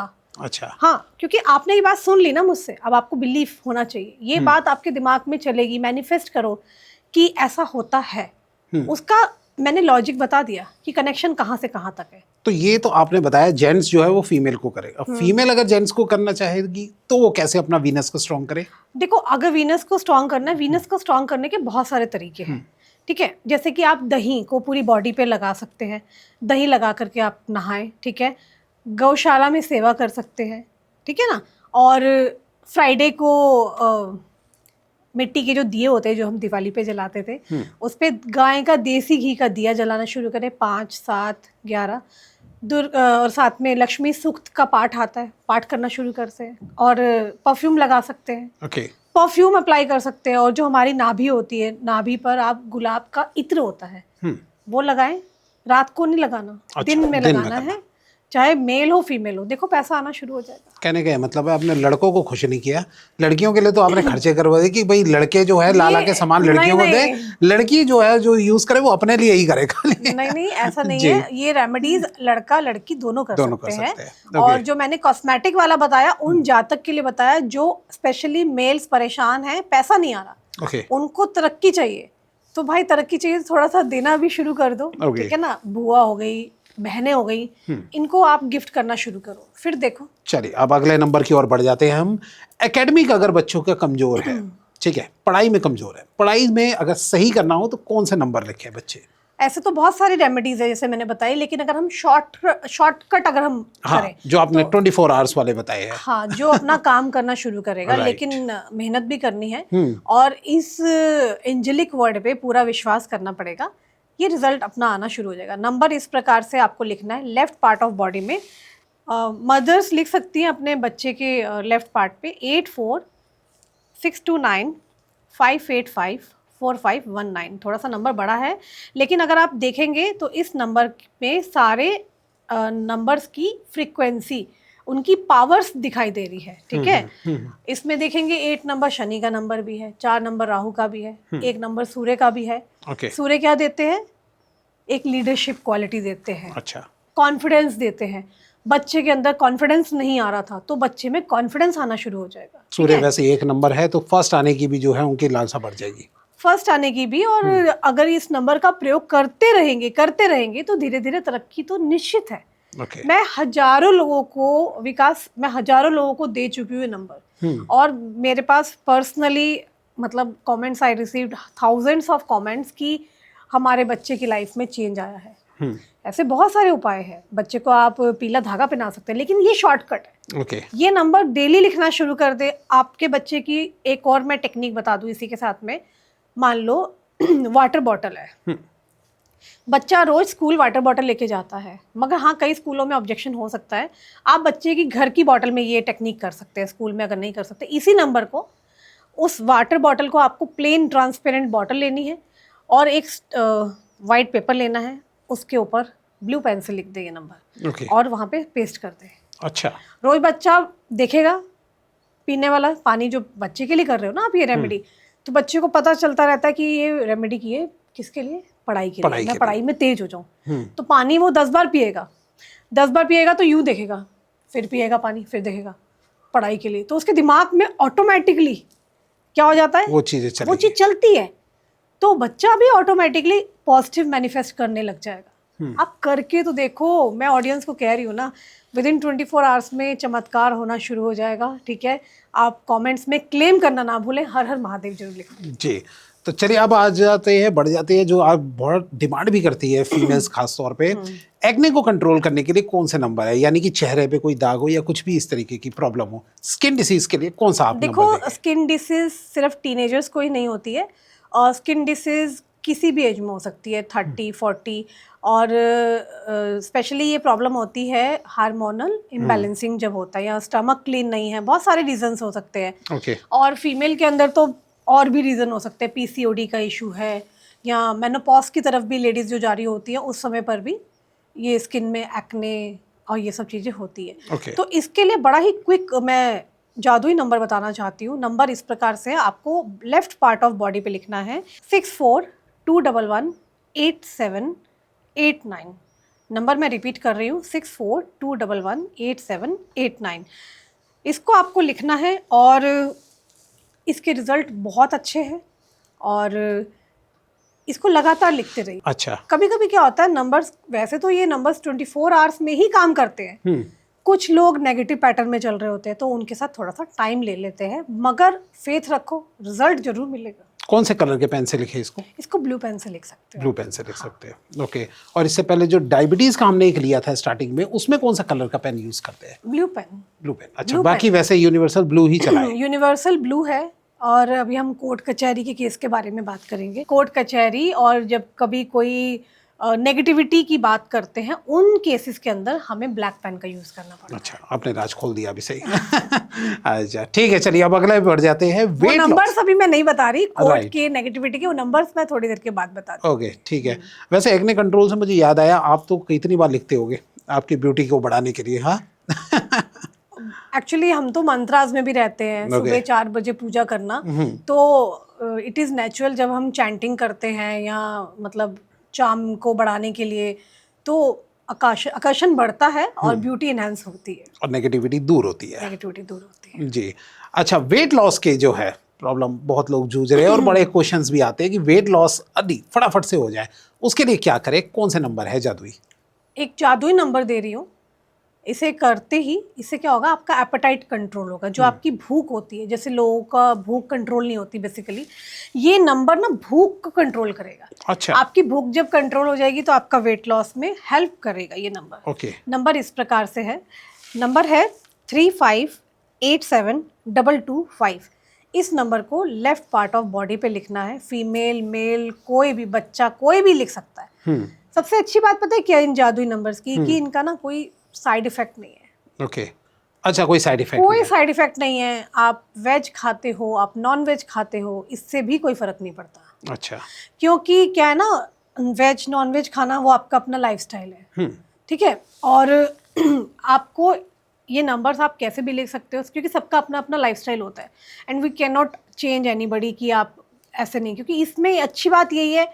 हाँ, क्योंकि आपने ये बात सुन ली ना मुझसे, अब आपको बिलीफ होना चाहिए, ये बात आपके दिमाग में चलेगी, मैनिफेस्ट करो कि ऐसा होता है। उसका मैंने लॉजिक बता दिया कि कनेक्शन कहाँ से कहाँ तक है। तो ये तो आपने बताया जेंट्स जो है वो फीमेल को करेगा, फीमेल अगर जेंट्स को करना चाहेगी तो वो कैसे अपना वीनस को स्ट्रॉन्ग करे? देखो, अगर वीनस को स्ट्रॉन्ग करना है, वीनस को स्ट्रॉन्ग करने के बहुत सारे तरीके हैं, ठीक है। जैसे कि आप दही को पूरी बॉडी पे लगा सकते हैं, दही लगा करके आप नहाएं, ठीक है। गौशाला में सेवा कर सकते हैं, ठीक है ना। और फ्राइडे को मिट्टी के जो दिए होते हैं जो हम दिवाली पे जलाते थे, उस पे गाय का देसी घी का दिया जलाना शुरू करें, 5 7 11 और साथ में लक्ष्मी सूक्त का पाठ आता है, पाठ करना शुरू कर से, और परफ्यूम लगा सकते हैं, परफ्यूम अप्लाई कर सकते हैं। और जो हमारी नाभि होती है, नाभि पर आप गुलाब का इत्र होता है वो लगाएं, रात को नहीं लगाना, दिन में लगाना है, चाहे मेल हो फीमेल हो। देखो पैसा आना शुरू हो जाएगा। कहने का मतलब है आपने लड़कों को खुश नहीं किया, लड़कियों के लिए तो आपने खर्चे करवा दिए कि भाई लड़के जो है लाला के सामान लड़कियों को दे, लड़की जो है जो यूज करे वो अपने लिए ही करे खाली। नहीं ऐसा नहीं है, ये रेमेडीज लड़का लड़की दोनों कर सकते हैं। और जो मैंने कॉस्मेटिक वाला बताया उन जातक के लिए बताया जो स्पेशली मेल्स परेशान है, पैसा नहीं आ रहा, उनको तरक्की चाहिए, तो भाई तरक्की चाहिए तो थोड़ा सा देना भी शुरू कर दो, ठीक है ना। बुआ हो गई, बहनें हो गई, इनको आप गिफ्ट करना शुरू करो, फिर देखो। चलिए अब अगले नंबर की ओर बढ़ जाते हैं हम। एकेडमिक अगर बच्चों का कमजोर है, ठीक है, पढ़ाई में कमजोर है, पढ़ाई में अगर सही करना हो तो कौन से नंबर लिखे बच्चे? ऐसे तो बहुत सारी रेमेडीज है जैसे मैंने बताई, लेकिन अगर हम शॉर्टकट अगर हम हाँ, करें जो आपने 24 आवर्स वाले बताए हैं। हाँ, जो अपना काम करना शुरू करेगा Right. लेकिन मेहनत भी करनी है और इस एंजेलिक वर्ड पे पूरा विश्वास करना पड़ेगा, ये रिजल्ट अपना आना शुरू हो जाएगा। नंबर इस प्रकार से आपको लिखना है लेफ्ट पार्ट ऑफ बॉडी में। मदर्स लिख सकती हैं अपने बच्चे के लेफ्ट पार्ट पे 846295854519। थोड़ा सा नंबर बड़ा है, लेकिन अगर आप देखेंगे तो इस नंबर में सारे नंबर्स की फ्रीक्वेंसी, उनकी पावर्स दिखाई दे रही है, ठीक है। इसमें देखेंगे 8 नंबर शनि का नंबर भी है, 4 नंबर राहु का भी है, 1 नंबर सूर्य का भी है। Okay. सूर्य क्या देते हैं? एक लीडरशिप क्वालिटी देते हैं, अच्छा, कॉन्फिडेंस देते हैं। बच्चे के अंदर कॉन्फिडेंस नहीं आ रहा था तो बच्चे में कॉन्फिडेंस आना शुरू हो जाएगा। सूर्य वैसे 1 नंबर है तो फर्स्ट आने की भी जो है उनकी लालसा बढ़ जाएगी, फर्स्ट आने की भी। और अगर इस नंबर का प्रयोग करते रहेंगे तो धीरे धीरे तरक्की तो निश्चित है। Okay. मैं हजारों लोगों को दे चुकी हूँ ये नंबर, और मेरे पास पर्सनली मतलब comments I received thousands of comments कि हमारे बच्चे की लाइफ में चेंज आया है। ऐसे बहुत सारे उपाय हैं। बच्चे को आप पीला धागा पहना सकते हैं, लेकिन ये शॉर्टकट है। Okay. ये नंबर डेली लिखना शुरू कर दे आपके बच्चे की। एक और मैं टेक्निक बता दूं इसी के साथ में। मान लो वाटर बॉटल है, बच्चा रोज स्कूल वाटर बॉटल लेके जाता है, मगर हाँ कई स्कूलों में ऑब्जेक्शन हो सकता है। आप बच्चे की घर की बॉटल में ये टेक्निक कर सकते हैं, स्कूल में अगर नहीं कर सकते। इसी नंबर को, उस वाटर बॉटल को आपको प्लेन ट्रांसपेरेंट बॉटल लेनी है और एक वाइट पेपर लेना है, उसके ऊपर ब्लू पेन से लिख दे ये नंबर। Okay. और वहाँ पे पेस्ट कर दे। अच्छा, रोज बच्चा देखेगा पीने वाला पानी, जो बच्चे के लिए कर रहे हो ना आप ये रेमेडी, तो बच्चे को पता चलता रहता है कि ये रेमेडी की है किसके लिए? पढ़ाई के लिए। मैं पढ़ाई में तेज हो जाऊं, तो पानी वो 10 बार पिएगा। 10 बार पिएगा तो यूं देखेगा, फिर पिएगा पानी, फिर देखेगा पढ़ाई के लिए। तो उसके दिमाग में ऑटोमेटिकली क्या हो जाता है? वो चीज चलती है। तो बच्चा भी ऑटोमेटिकली पॉजिटिव मैनिफेस्ट करने लग जाएगा। आप करके तो देखो। मैं ऑडियंस को कह रही हूँ ना, विद इन 24 आवर्स में चमत्कार होना शुरू हो जाएगा, ठीक है। आप कमेंट्स में क्लेम करना ना भूलें, हर हर महादेव जरूर लिखें जी। तो चलिए अब आ जाते हैं, बढ़ जाते हैं, जो आप बहुत डिमांड भी करती है फीमेल्स खास तौर पे, एक्ने को कंट्रोल करने के लिए कौन से नंबर है? यानी कि चेहरे पे कोई दाग हो या कुछ भी इस तरीके की प्रॉब्लम हो, स्किन डिसीज के लिए कौन सा आप देखो, नंबर स्किन डिसीज सिर्फ टीनेजर्स को ही नहीं होती है, और स्किन डिसीज किसी भी एज में हो सकती है, 30, 40। और स्पेशली ये प्रॉब्लम होती है हार्मोनल इम्बैलेंसिंग जब होता है, या स्टमक क्लीन नहीं है, बहुत सारे रीजंस हो सकते हैं। Okay. और फीमेल के अंदर तो और भी रीज़न हो सकते हैं, पीसीओडी का इशू है, या मेनोपॉज की तरफ भी लेडीज़ जो जा रही होती हैं उस समय पर भी ये स्किन में एक्ने और ये सब चीज़ें होती है। Okay. तो इसके लिए बड़ा ही क्विक मैं जादुई नंबर बताना चाहती हूँ। नंबर इस प्रकार से आपको लेफ्ट पार्ट ऑफ बॉडी पे लिखना है 6421187889। नंबर मैं रिपीट कर रही हूँ 6421187889। इसको आपको लिखना है और इसके रिजल्ट बहुत अच्छे हैं, और इसको लगातार लिखते रहिए। अच्छा। कभी कभी क्या होता है, नंबर्स, वैसे तो ये नंबर्स 24 आवर्स में ही काम करते हैं। कुछ लोग नेगेटिव पैटर्न में चल रहे होते हैं तो उनके साथ थोड़ा सा टाइम ले लेते हैं, मगर फेथ रखो, रिजल्ट जरूर मिलेगा। कौन से कलर के पेन से लिखे इसको? इसको ब्लू पेन से लिख सकते हैं। ब्लू पेन से लिख सकते हैं, ओके। और इससे पहले जो डायबिटीज का हमने एक लिया था स्टार्टिंग में, उसमें कौन सा कलर का पेन यूज करते हैं? Blue pen. ब्लू पेन, अच्छा। बाकी वैसे यूनिवर्सल ब्लू ही चला है। यूनिवर्सल ब्लू है। और अभी हम कोर्ट कचहरी के केस के बारे में बात करेंगे। कोर्ट कचहरी और जब कभी कोई नेगेटिविटी की बात करते हैं, उन केसेस के अंदर हमें ब्लैक पेन का यूज करना पड़ता है। अच्छा, आपने राज खोल दिया अभी, सही। अच्छा, ठीक है, चलिए अब अगला बढ़ जाते हैं। वो वेट नंबर्स अभी मैं नहीं बता रही, कोर्ट Right. के नेगेटिविटी के वो नंबर्स मैं थोड़ी देर के बाद बता दूँ। ओके, ठीक है। वैसे एक्ने कंट्रोल से मुझे याद आया, आप तो कितनी बार लिखते होगे आपकी ब्यूटी को बढ़ाने के लिए? हाँ। एक्चुअली हम तो मंत्राज में भी रहते हैं। सुबह 4 बजे पूजा करना, तो इट इज़ नेचुरल। जब हम चैंटिंग करते हैं या मतलब चाम को बढ़ाने के लिए, तो आकर्षण बढ़ता है और ब्यूटी एनहांस होती है और नेगेटिविटी दूर होती है। नेगेटिविटी दूर होती है जी। अच्छा, वेट लॉस के जो है प्रॉब्लम बहुत लोग जूझ रहे हैं और बड़े क्वेश्चंस भी आते हैं कि वेट लॉस अभी फटाफट से हो जाए, उसके लिए क्या करें? कौन से नंबर है जादुई? एक जादुई नंबर दे रही हूँ, इसे करते ही इससे क्या होगा, आपका एपेटाइट कंट्रोल होगा, जो आपकी भूख होती है, जैसे लोगों का भूख कंट्रोल नहीं होती बेसिकली, ये नंबर ना भूख को कंट्रोल करेगा। अच्छा, आपकी भूख जब कंट्रोल हो जाएगी तो आपका वेट लॉस में हेल्प करेगा ये नंबर। ओके, नंबर इस प्रकार से है, नंबर है 35872225। इस नंबर को लेफ्ट पार्ट ऑफ बॉडी पे लिखना है। फीमेल मेल कोई भी बच्चा कोई भी लिख सकता है। सबसे अच्छी बात पता है क्या इन जादुई नंबर्स की, कि इनका ना कोई साइड इफेक्ट नहीं है। ओके, अच्छा, कोई साइड इफेक्ट कोई नहीं साइड इफेक्ट नहीं है। आप वेज खाते हो, आप नॉन वेज खाते हो, इससे भी कोई फर्क नहीं पड़ता। है? अच्छा, क्योंकि क्या है ना, वेज नॉन वेज खाना वो आपका अपना लाइफस्टाइल है, ठीक है। और आपको ये नंबर्स आप कैसे भी लिख सकते हो, क्योंकि सबका अपना अपना लाइफस्टाइल होता है, and we can not change anybody कि आप ऐसे नहीं। क्योंकि इसमें अच्छी बात यही है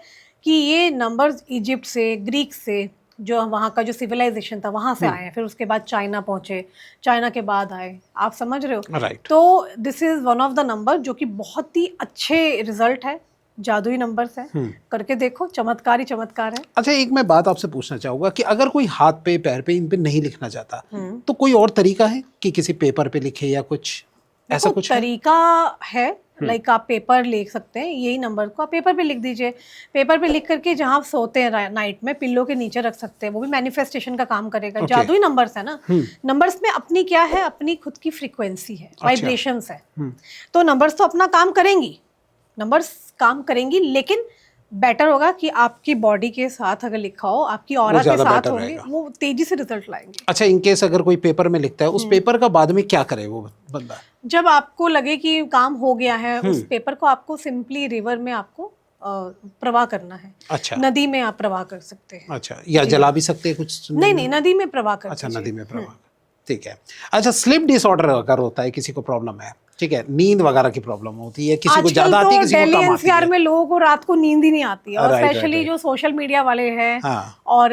कि ये नंबर्स इजिप्ट से, ग्रीक से, जो वहाँ का जो सिविलाइजेशन था वहाँ से आए हैं, फिर उसके बाद चाइना पहुँचे, चाइना के बाद आए, आप समझ रहे हो। राइट। तो this is one of the number जो कि बहुत ही अच्छे रिजल्ट है, जादुई नंबर्स है। करके देखो, चमत्कार ही चमत्कार है। अच्छा, एक मैं बात आपसे पूछना चाहूंगा कि अगर कोई हाथ पे पैर पे इन पे नहीं लिखना चाहता, तो कोई और तरीका है कि किसी पेपर पे लिखे या कुछ ऐसा कुछ तरीका है? लाइक आप पेपर लिख सकते हैं, यही नंबर को आप पेपर पे लिख दीजिए। पेपर पे लिख करके जहाँ आप सोते हैं नाइट में, पिल्लो के नीचे रख सकते हैं, वो भी मैनिफेस्टेशन का काम करेगा। जादुई नंबर्स है ना, नंबर्स में अपनी क्या है, अपनी खुद की फ्रीक्वेंसी है, वाइब्रेशंस है। तो नंबर्स तो अपना काम करेंगी, नंबर्स काम करेंगी, लेकिन बेटर होगा कि आपकी बॉडी के साथ अगर लिखा हो, आपकी ऑरा के साथ होंगे, वो तेजी से रिजल्ट लाएंगे। अच्छा, इन केस अगर कोई पेपर में लिखता है, उस पेपर का बाद में क्या करे वो बंदा? जब आपको लगे कि काम हो गया है, उस पेपर को आपको सिंपली रिवर में आपको प्रवाह करना है। अच्छा, नदी में आप प्रवाह कर सकते हैं। अच्छा, या जला भी सकते हैं कुछ? नहीं, नदी में प्रवाह कर। अच्छा, नदी में प्रवाह, ठीक है। अच्छा, स्लीप डिसऑर्डर अगर होता है, किसी को प्रॉब्लम है, ठीक है, नींद वगैरह की प्रॉब्लम होती है, किसी को ज्यादा आती है, किसी को कम आती है। एनसीआर में लोगों को रात को नींद ही नहीं आती है, और स्पेशली जो सोशल मीडिया वाले हैं और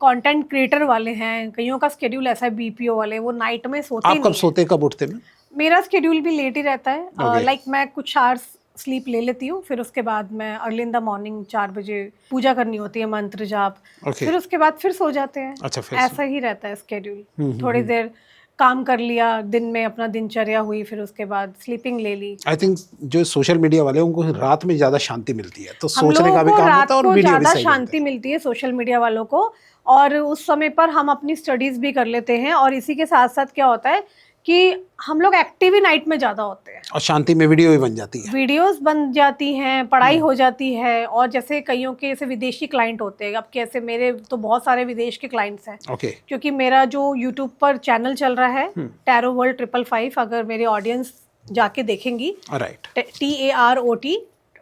कंटेंट क्रिएटर वाले हैं, कईयों का शेड्यूल ऐसा है, बीपीओ वाले, वो नाइट में सोते नहीं। आप कब सोते, कब उठते हैं? मेरा शेड्यूल भी लेट ही रहता है। लाइक मैं कुछ आवर्स स्लीप ले लेती हूँ, फिर उसके बाद मैं अर्ली इन द मॉर्निंग 4 बजे पूजा करनी होती है, मंत्र जाप, फिर उसके बाद फिर सो जाते हैं। अच्छा, ऐसा ही रहता है शेड्यूल। थोड़ी देर काम कर लिया दिन में, अपना दिनचर्या हुई, फिर उसके बाद स्लीपिंग ले ली। आई थिंक जो सोशल मीडिया वाले उनको रात में ज्यादा शांति मिलती है, तो सोचने का भी काम होता है और वीडियो भी सही शांति मिलती है सोशल मीडिया वालों को, और उस समय पर हम अपनी स्टडीज भी कर लेते हैं, और इसी के साथ साथ क्या होता है कि हम लोग एक्टिव ही नाइट में ज्यादा होते हैं, और शांति में वीडियो भी बन जाती है, वीडियोस बन जाती हैं, पढ़ाई हो जाती है। और जैसे कईयों के ऐसे विदेशी क्लाइंट होते हैं, अब कैसे मेरे तो बहुत सारे विदेश के क्लाइंट्स हैं, क्योंकि मेरा जो यूट्यूब पर चैनल चल रहा है टैरो वर्ल्ड 555, अगर मेरे ऑडियंस जाके देखेंगी, TAROT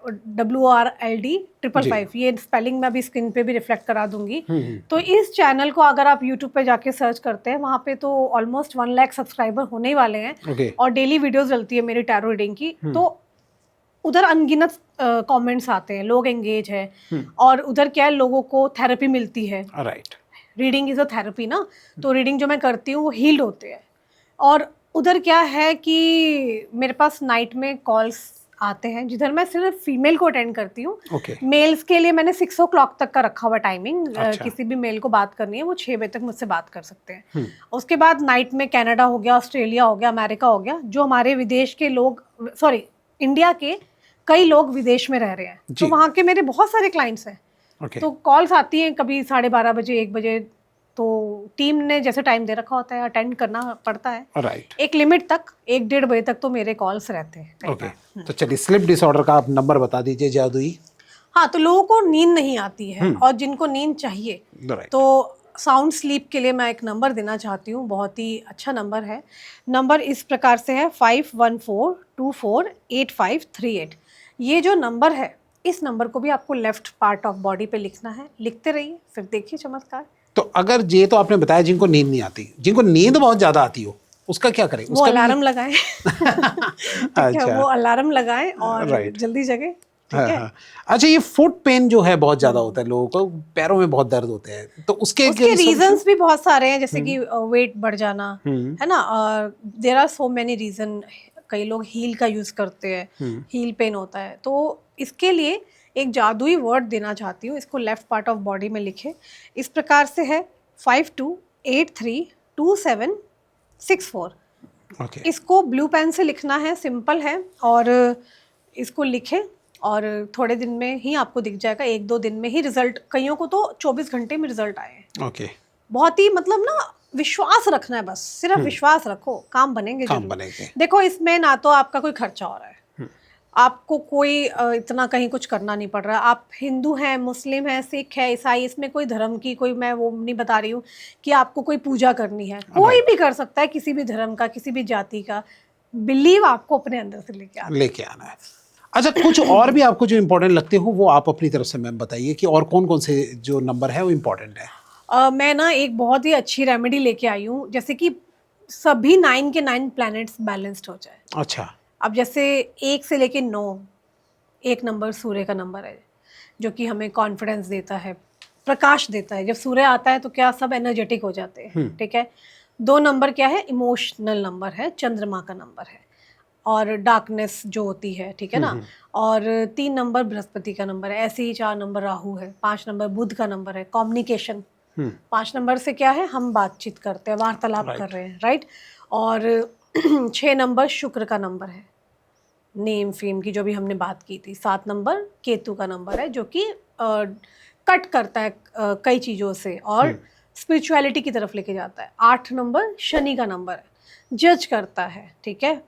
WRLD 555, ये स्पेलिंग मैं अभी स्क्रीन पे भी रिफ्लेक्ट करा दूंगी। तो इस चैनल को अगर आप यूट्यूब पे जाके सर्च करते हैं, वहाँ पे तो ऑलमोस्ट 1 लाख सब्सक्राइबर होने ही वाले हैं, और डेली वीडियोस डलती है मेरी टैरो रीडिंग की। तो उधर अनगिनत कमेंट्स आते हैं, लोग एंगेज है, और उधर क्या है, लोगों को थेरेपी मिलती है। रीडिंग इज अ थेरेपी ना, तो रीडिंग जो मैं करती हूँ वो हील्ड होते हैं। और उधर क्या है कि मेरे पास नाइट में कॉल्स आते हैं, जिधर मैं सिर्फ फीमेल को अटेंड करती हूँ। मेल्स के लिए मैंने 6 o'clock तक का रखा हुआ टाइमिंग। किसी भी मेल को बात करनी है वो 6 बजे तक मुझसे बात कर सकते हैं। उसके बाद नाइट में कनाडा हो गया, ऑस्ट्रेलिया हो गया, अमेरिका हो गया, जो हमारे विदेश के लोग, सॉरी इंडिया के कई लोग विदेश में रह रहे हैं, तो वहाँ के मेरे बहुत सारे क्लाइंट्स हैं। तो कॉल्स आती हैं कभी 12:30 बजे, 1 बजे, तो टीम ने जैसे टाइम दे रखा होता है अटेंड करना पड़ता है। एक लिमिट तक, 1-1:30 बजे तक तो मेरे कॉल्स रहते हैं। तो चलिए, स्लीप डिसऑर्डर का आप नंबर बता दीजिए जादुई। हाँ, तो लोगों को नींद नहीं आती है, और जिनको नींद चाहिए, तो साउंड स्लीप के लिए मैं एक नंबर देना चाहती हूँ, बहुत ही अच्छा नंबर है। नंबर इस प्रकार से है 5142485838। ये जो नंबर है, इस नंबर को भी आपको लेफ्ट पार्ट ऑफ बॉडी पे लिखना है। लिखते रहिए, फिर देखिए चमत्कार। तो अगर ये तो आपने बताया जिनको नींद नहीं आती, जिनको नींद बहुत ज्यादा आती हो, उसका क्या करें? वो अलार्म लगाएं। अच्छा, वो अलार्म लगाएं और जल्दी जगें। अच्छा, ये फुट पेन जो है बहुत ज्यादा होता है लोगों को, पैरों में बहुत दर्द होते हैं, तो उसके रीजंस भी बहुत सारे हैं, जैसे कि वेट बढ़ जाना है ना, और there are so many reason. कई लोग हील का यूज करते हैं, हील पेन होता है, तो इसके लिए एक जादुई वर्ड देना चाहती हूँ। इसको लेफ्ट पार्ट ऑफ बॉडी में लिखे, इस प्रकार से है 5283 2764। ओके इसको ब्लू पेन से लिखना है, सिंपल है, और इसको लिखें और थोड़े दिन में ही आपको दिख जाएगा, 1-2 दिन में ही रिजल्ट, कईयों को तो 24 घंटे में रिजल्ट आए हैं। ओके, बहुत ही मतलब ना विश्वास रखना है, बस सिर्फ विश्वास रखो, काम बनेंगे काम जरूर। बनेंगे। देखो इसमें ना तो आपका कोई खर्चा हो रहा है, आपको कोई इतना कहीं कुछ करना नहीं पड़ रहा। आप हिंदू हैं, मुस्लिम हैं, सिख है, ईसाई, इसमें कोई धर्म की कोई, मैं वो नहीं बता रही हूँ कि आपको कोई पूजा करनी है, कोई भी कर सकता है, किसी भी धर्म का, किसी भी जाति का। बिलीव आपको अपने अंदर से लेके आना है। अच्छा, कुछ और भी आपको जो इम्पोर्टेंट लगते हो वो आप अपनी तरफ से मैम बताइए कि और कौन कौन से जो नंबर है वो इम्पोर्टेंट है। मैं ना एक बहुत ही अच्छी रेमेडी लेके आई हूँ, जैसे कि सभी 9 के 9 प्लैनेट्स बैलेंस्ड हो जाए। अच्छा, अब जैसे 1 से लेके 9, एक नंबर सूर्य का नंबर है, जो कि हमें कॉन्फिडेंस देता है, प्रकाश देता है। जब सूर्य आता है तो क्या सब एनर्जेटिक हो जाते हैं, ठीक है। 2 नंबर क्या है, इमोशनल नंबर है, चंद्रमा का नंबर है, और डार्कनेस जो होती है, ठीक है ना। और 3 नंबर बृहस्पति का नंबर है, ऐसे ही 4 नंबर राहु है, 5 नंबर बुध का नंबर है, कम्युनिकेशन। 5 नंबर से क्या है, हम बातचीत करते हैं, वार्तालाप कर रहे हैं, राइट। और 6 नंबर शुक्र का नंबर है, नेम फेम की जो भी हमने बात की थी। 7 नंबर केतु का नंबर है, जो कि कट करता है कई चीज़ों से और स्पिरिचुअलिटी की तरफ लेके जाता है। 8 नंबर शनि का नंबर है, जज करता है, ठीक है,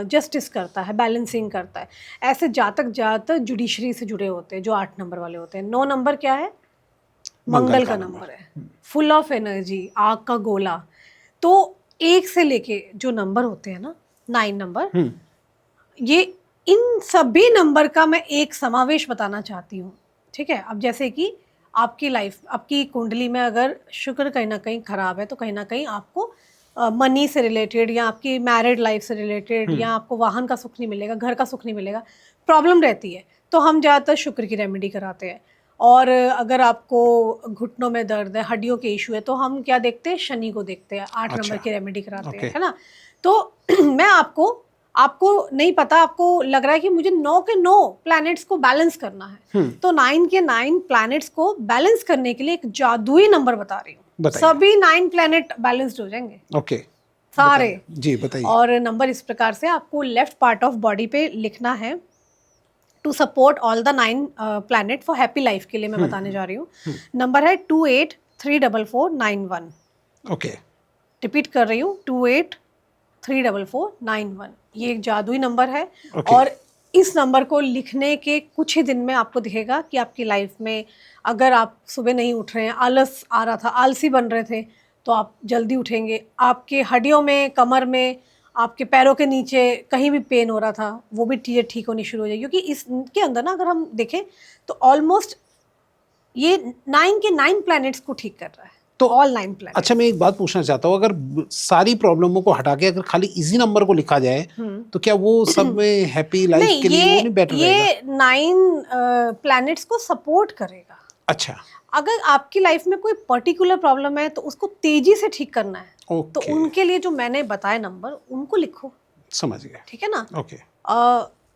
जस्टिस करता है, बैलेंसिंग करता है। ऐसे जातक ज़्यादातर जुडिशरी से जुड़े होते हैं जो 8 नंबर वाले होते हैं। 9 नंबर क्या है, मंगल का नंबर है, फुल ऑफ एनर्जी, आग का गोला। तो 1 से लेके जो नंबर होते हैं ना, 9 नंबर, ये इन सभी नंबर का मैं एक समावेश बताना चाहती हूँ, ठीक है। अब जैसे कि आपकी लाइफ, आपकी कुंडली में अगर शुक्र कहीं ना कहीं खराब है, तो कहीं ना कहीं आपको मनी से रिलेटेड, या आपकी मैरिड लाइफ से रिलेटेड, या आपको वाहन का सुख नहीं मिलेगा, घर का सुख नहीं मिलेगा, प्रॉब्लम रहती है। तो हम ज़्यादातर शुक्र की रेमेडी कराते हैं। और अगर आपको घुटनों में दर्द है, हड्डियों के इशू है, तो हम क्या देखते हैं, शनि को देखते हैं, 8 नंबर की रेमेडी कराते हैं, है ना। तो मैं आपको नहीं पता, आपको लग रहा है कि मुझे 9 के 9 प्लैनेट्स को बैलेंस करना है, तो 9 के 9 प्लैनेट्स को बैलेंस करने के लिए एक जादुई नंबर बता रही हूँ। सभी 9 प्लैनेट बैलेंस्ड हो जाएंगे, ओके, सारे। जी बताइए। और नंबर इस प्रकार से आपको लेफ्ट पार्ट ऑफ बॉडी पे लिखना है, to support all the 9 planet for happy life के लिए मैं बताने जा रही हूँ। नंबर है 28344491। ओके, रिपीट कर रही हूँ, 28344491। ये एक जादुई नंबर है। और इस नंबर को लिखने के कुछ ही दिन में आपको दिखेगा कि आपकी लाइफ में, अगर आप सुबह नहीं उठ रहे हैं, आलस आ रहा था, आलसी बन रहे थे, तो आप जल्दी उठेंगे। आपके हड्डियों में, कमर में, आपके पैरों के नीचे कहीं भी पेन हो रहा था, वो भी चीज़ें ठीक होनी शुरू हो जाएगी। क्योंकि इसके अंदर ना, अगर हम देखें तो ऑलमोस्ट ये 9 के 9 प्लैनेट्स को ठीक कर रहा है, तो ऑल 9 प्लैनेट्स। अच्छा, मैं एक बात पूछना चाहता हूँ, अगर सारी प्रॉब्लमों को हटा के अगर खाली इजी नंबर को लिखा जाए, तो क्या वो सब में हैप्पी लाइफ के लिए वो नहीं बेटर रहेगा? ये 9 प्लैनेट्स को सपोर्ट करेगा। अच्छा, अगर आपकी लाइफ में कोई पर्टिकुलर प्रॉब्लम है, तो उसको तेजी से ठीक करना है, तो उनके लिए जो मैंने बताए नंबर, उनको लिखो। समझ गया, ठीक है ना। ओके।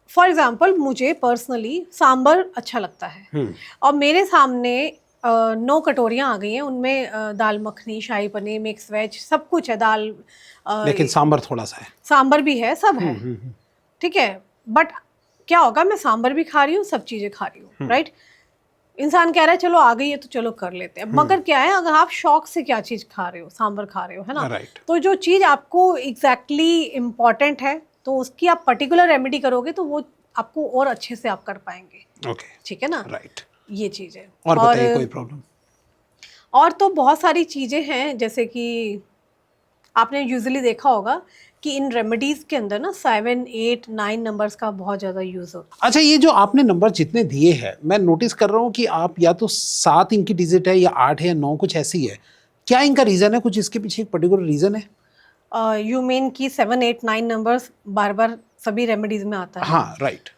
फॉर एग्जाम्पल, मुझे पर्सनली सांबर अच्छा लगता है, और मेरे सामने 9 कटोरियाँ आ गई हैं, उनमें दाल मखनी, शाही पनीर, मिक्स वेज, सब कुछ है, दाल, लेकिन सांबर थोड़ा सा है, सांबर भी है, सब है, ठीक है। बट क्या होगा, मैं सांबर भी खा रही हूँ, सब चीज़ें खा रही हूँ, राइट। इंसान कह रहा है चलो आ गई है तो चलो कर लेते हैं, मगर क्या है, अगर आप शौक से क्या चीज़ खा रहे हो, सांबर खा रहे हो, है ना, तो जो चीज़ आपको एग्जैक्टली इम्पॉर्टेंट है, तो उसकी आप पर्टिकुलर रेमेडी करोगे, तो वो आपको और अच्छे से आप कर पाएंगे, ओके, ठीक है ना, राइट। ये चीज़ है। और बताइए कोई प्रॉब्लम? और तो बहुत सारी चीज़ें हैं, जैसे कि आपने यूजुअली देखा होगा कि इन रेमेडीज के अंदर ना 7, 8, 9 नंबर्स का बहुत ज़्यादा यूज़ होता है। अच्छा, ये जो आपने नंबर जितने दिए हैं, मैं नोटिस कर रहा हूँ कि आप या तो 7 इनकी डिजिट है, या 8 है, या 9, कुछ ऐसी है। क्या इनका रीज़न है? कुछ इसके पीछे एक पर्टिकुलर रीज़न है? यू मीन कि 7, 8, 9 नंबर्स बार बार सभी रेमेडीज में आता है? हाँ, राइट।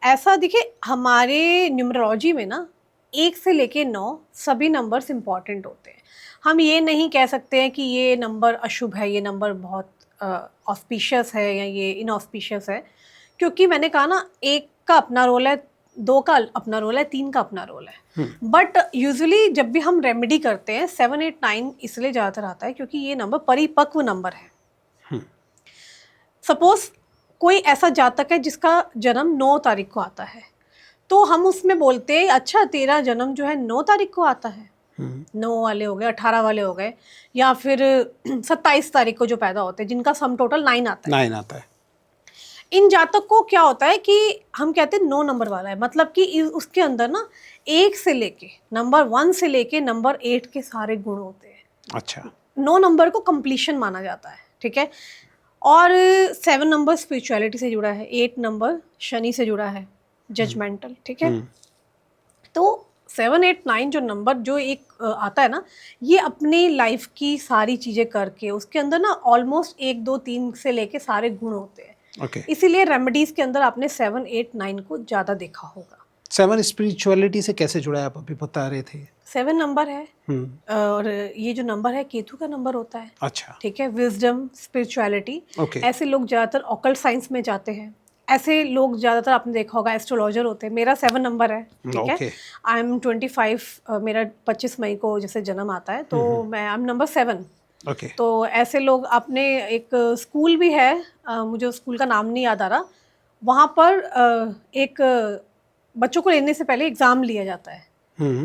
ऐसा देखिए, हमारे न्यूमरोलॉजी में ना 1 से लेके 9 सभी नंबर्स इंपॉर्टेंट होते हैं। हम ये नहीं कह सकते हैं कि ये नंबर अशुभ है, ये नंबर बहुत ऑस्पिशियस है, या ये इनऑस्पिशियस है, क्योंकि मैंने कहा ना, एक का अपना रोल है, 2 का अपना रोल है, 3 का अपना रोल है। बट यूजुअली जब भी हम रेमेडी करते हैं 7, 8, 9 इसलिए ज़्यादातर आता है क्योंकि ये नंबर परिपक्व नंबर है। सपोज कोई ऐसा जातक है जिसका जन्म 9 तारीख को आता है, तो हम उसमें बोलते हैं अच्छा तेरा जन्म जो है 9 तारीख को आता है। 9 वाले हो गए, 18 वाले हो गए, या फिर 27 तारीख को जो पैदा होते हैं जिनका सम टोटल 9 आता है। 9 आता है। इन जातक को क्या होता है कि हम कहते हैं 9 नंबर वाला है, मतलब कि उसके अंदर ना 1 से लेके नंबर 1 से लेके नंबर 8 के सारे गुण होते हैं। अच्छा। 9 नंबर को कंप्लीशन माना जाता है, ठीक है। और 7 नंबर स्पिरिचुअलिटी से जुड़ा है, 8 नंबर शनि से जुड़ा है, जजमेंटल, ठीक है। तो 7, 8, 9 जो नंबर जो एक आता है ना, ये अपनी लाइफ की सारी चीज़ें करके उसके अंदर ना ऑलमोस्ट 1, 2, 3 से लेके सारे गुण होते हैं। इसीलिए रेमेडीज के अंदर आपने 7, 8, 9 को ज़्यादा देखा होगा। 7 स्पिरिचुअलिटी से कैसे जुड़ा है, आप अभी बता रहे थे? 7 नंबर है और ये जो नंबर है केतु का नंबर होता है। अच्छा। ठीक है, विजडम, स्पिरिचुअलिटी, ऐसे लोग ज़्यादातर ऑकल्ट साइंस में जाते हैं। ऐसे लोग ज़्यादातर आपने देखा होगा एस्ट्रोलॉजर होते हैं। मेरा 7 नंबर है, ठीक है। आई एम 25, मेरा 25 मई को जैसे जन्म आता है, तो मैं आई एम नंबर 7। तो ऐसे लोग, आपने एक स्कूल भी है, मुझे स्कूल का नाम नहीं याद आ रहा, वहाँ पर एक बच्चों को लेने से पहले एग्ज़ाम लिया जाता है,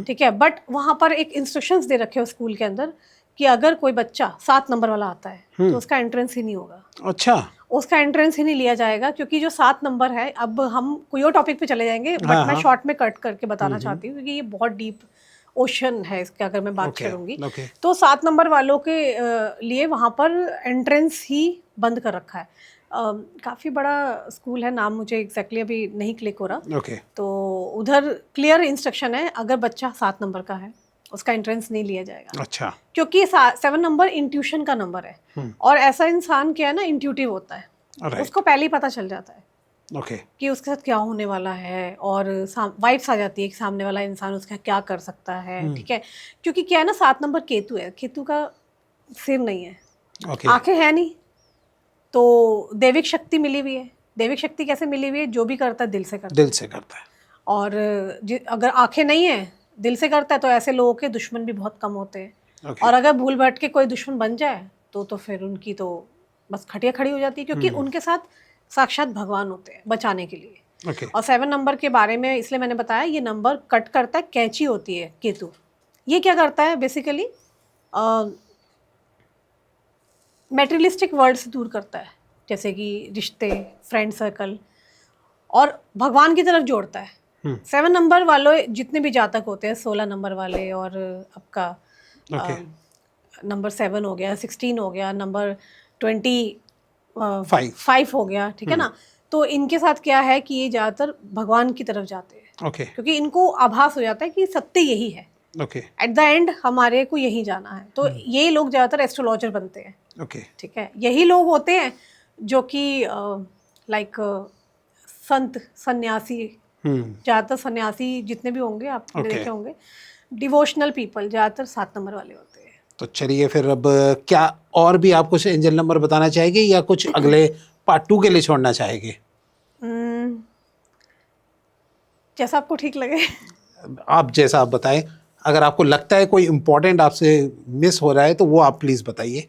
ठीक है। बट वहाँ पर एक इंस्ट्रक्शंस दे रखे हो स्कूल के अंदर कि अगर कोई बच्चा 7 नंबर वाला आता है तो उसका एंट्रेंस ही नहीं होगा। अच्छा। उसका एंट्रेंस ही नहीं लिया जाएगा, क्योंकि जो 7 नंबर है, अब हम कोई और टॉपिक पे चले जाएंगे, बट मैं शॉर्ट में कट करके बताना चाहती हूँ क्योंकि ये बहुत डीप ओशन है इसके, अगर मैं बात करूँगी। तो 7 नंबर वालों के लिए वहाँ पर एंट्रेंस ही बंद कर रखा है। काफ़ी बड़ा स्कूल है, नाम मुझे एग्जैक्टली अभी नहीं क्लिक हो रहा। तो उधर क्लियर इंस्ट्रक्शन है, अगर बच्चा 7 नंबर का है उसका एंट्रेंस नहीं लिया जाएगा। अच्छा। क्योंकि 7 नंबर इंट्यूशन का नंबर है, और ऐसा इंसान क्या है ना, इंट्यूटिव होता है, उसको पहले ही पता चल जाता है कि उसके साथ क्या होने वाला है, और वाइब्स आ जाती है कि सामने वाला इंसान उसका क्या कर सकता है, ठीक है। क्योंकि क्या है ना, 7 नंबर केतु है, केतु का सिर नहीं है, आंखें हैं नहीं, तो दैविक शक्ति मिली हुई है। दैविक शक्ति कैसे मिली हुई है? जो भी करता है दिल से करता है। दिल से करता है। और अगर आंखें नहीं है, दिल से करता है, तो ऐसे लोगों के दुश्मन भी बहुत कम होते हैं। और अगर भूल भटक के कोई दुश्मन बन जाए तो फिर उनकी तो बस खटिया खड़ी हो जाती है, क्योंकि उनके साथ साक्षात भगवान होते हैं बचाने के लिए। और 7 नंबर के बारे में इसलिए मैंने बताया, ये नंबर कट करता है, कैंची होती है केतु। ये क्या करता है बेसिकली, मैटेरियलिस्टिक वर्ल्ड से दूर करता है, जैसे कि रिश्ते, फ्रेंड सर्कल, और भगवान की तरफ जोड़ता है। 7 नंबर वालों जितने भी जातक होते हैं, 16 नंबर वाले, और आपका नंबर 7 हो गया, 16 हो गया, नंबर 25 हो गया, ठीक है ना। तो इनके साथ क्या है कि ये ज़्यादातर भगवान की तरफ जाते हैं, क्योंकि इनको आभास हो जाता है कि सत्य यही है, एट द एंड हमारे को यही जाना है। तो ये लोग ज़्यादातर एस्ट्रोलॉजर बनते हैं, ठीक है। यही लोग होते हैं जो कि लाइक संत, सन्यासी, ज़्यादातर सन्यासी जितने भी होंगे आपने देखे होंगे, डिवोशनल पीपल ज़्यादातर 7 नंबर वाले होते हैं। तो चलिए फिर, अब क्या और भी आप कुछ एंजल नंबर बताना चाहेंगे, या कुछ अगले पार्ट 2 के लिए छोड़ना चाहेंगे? जैसा आपको ठीक लगे। आप जैसा आप बताएं, अगर आपको लगता है कोई इम्पोर्टेंट आपसे मिस हो रहा है तो वो आप प्लीज़ बताइए।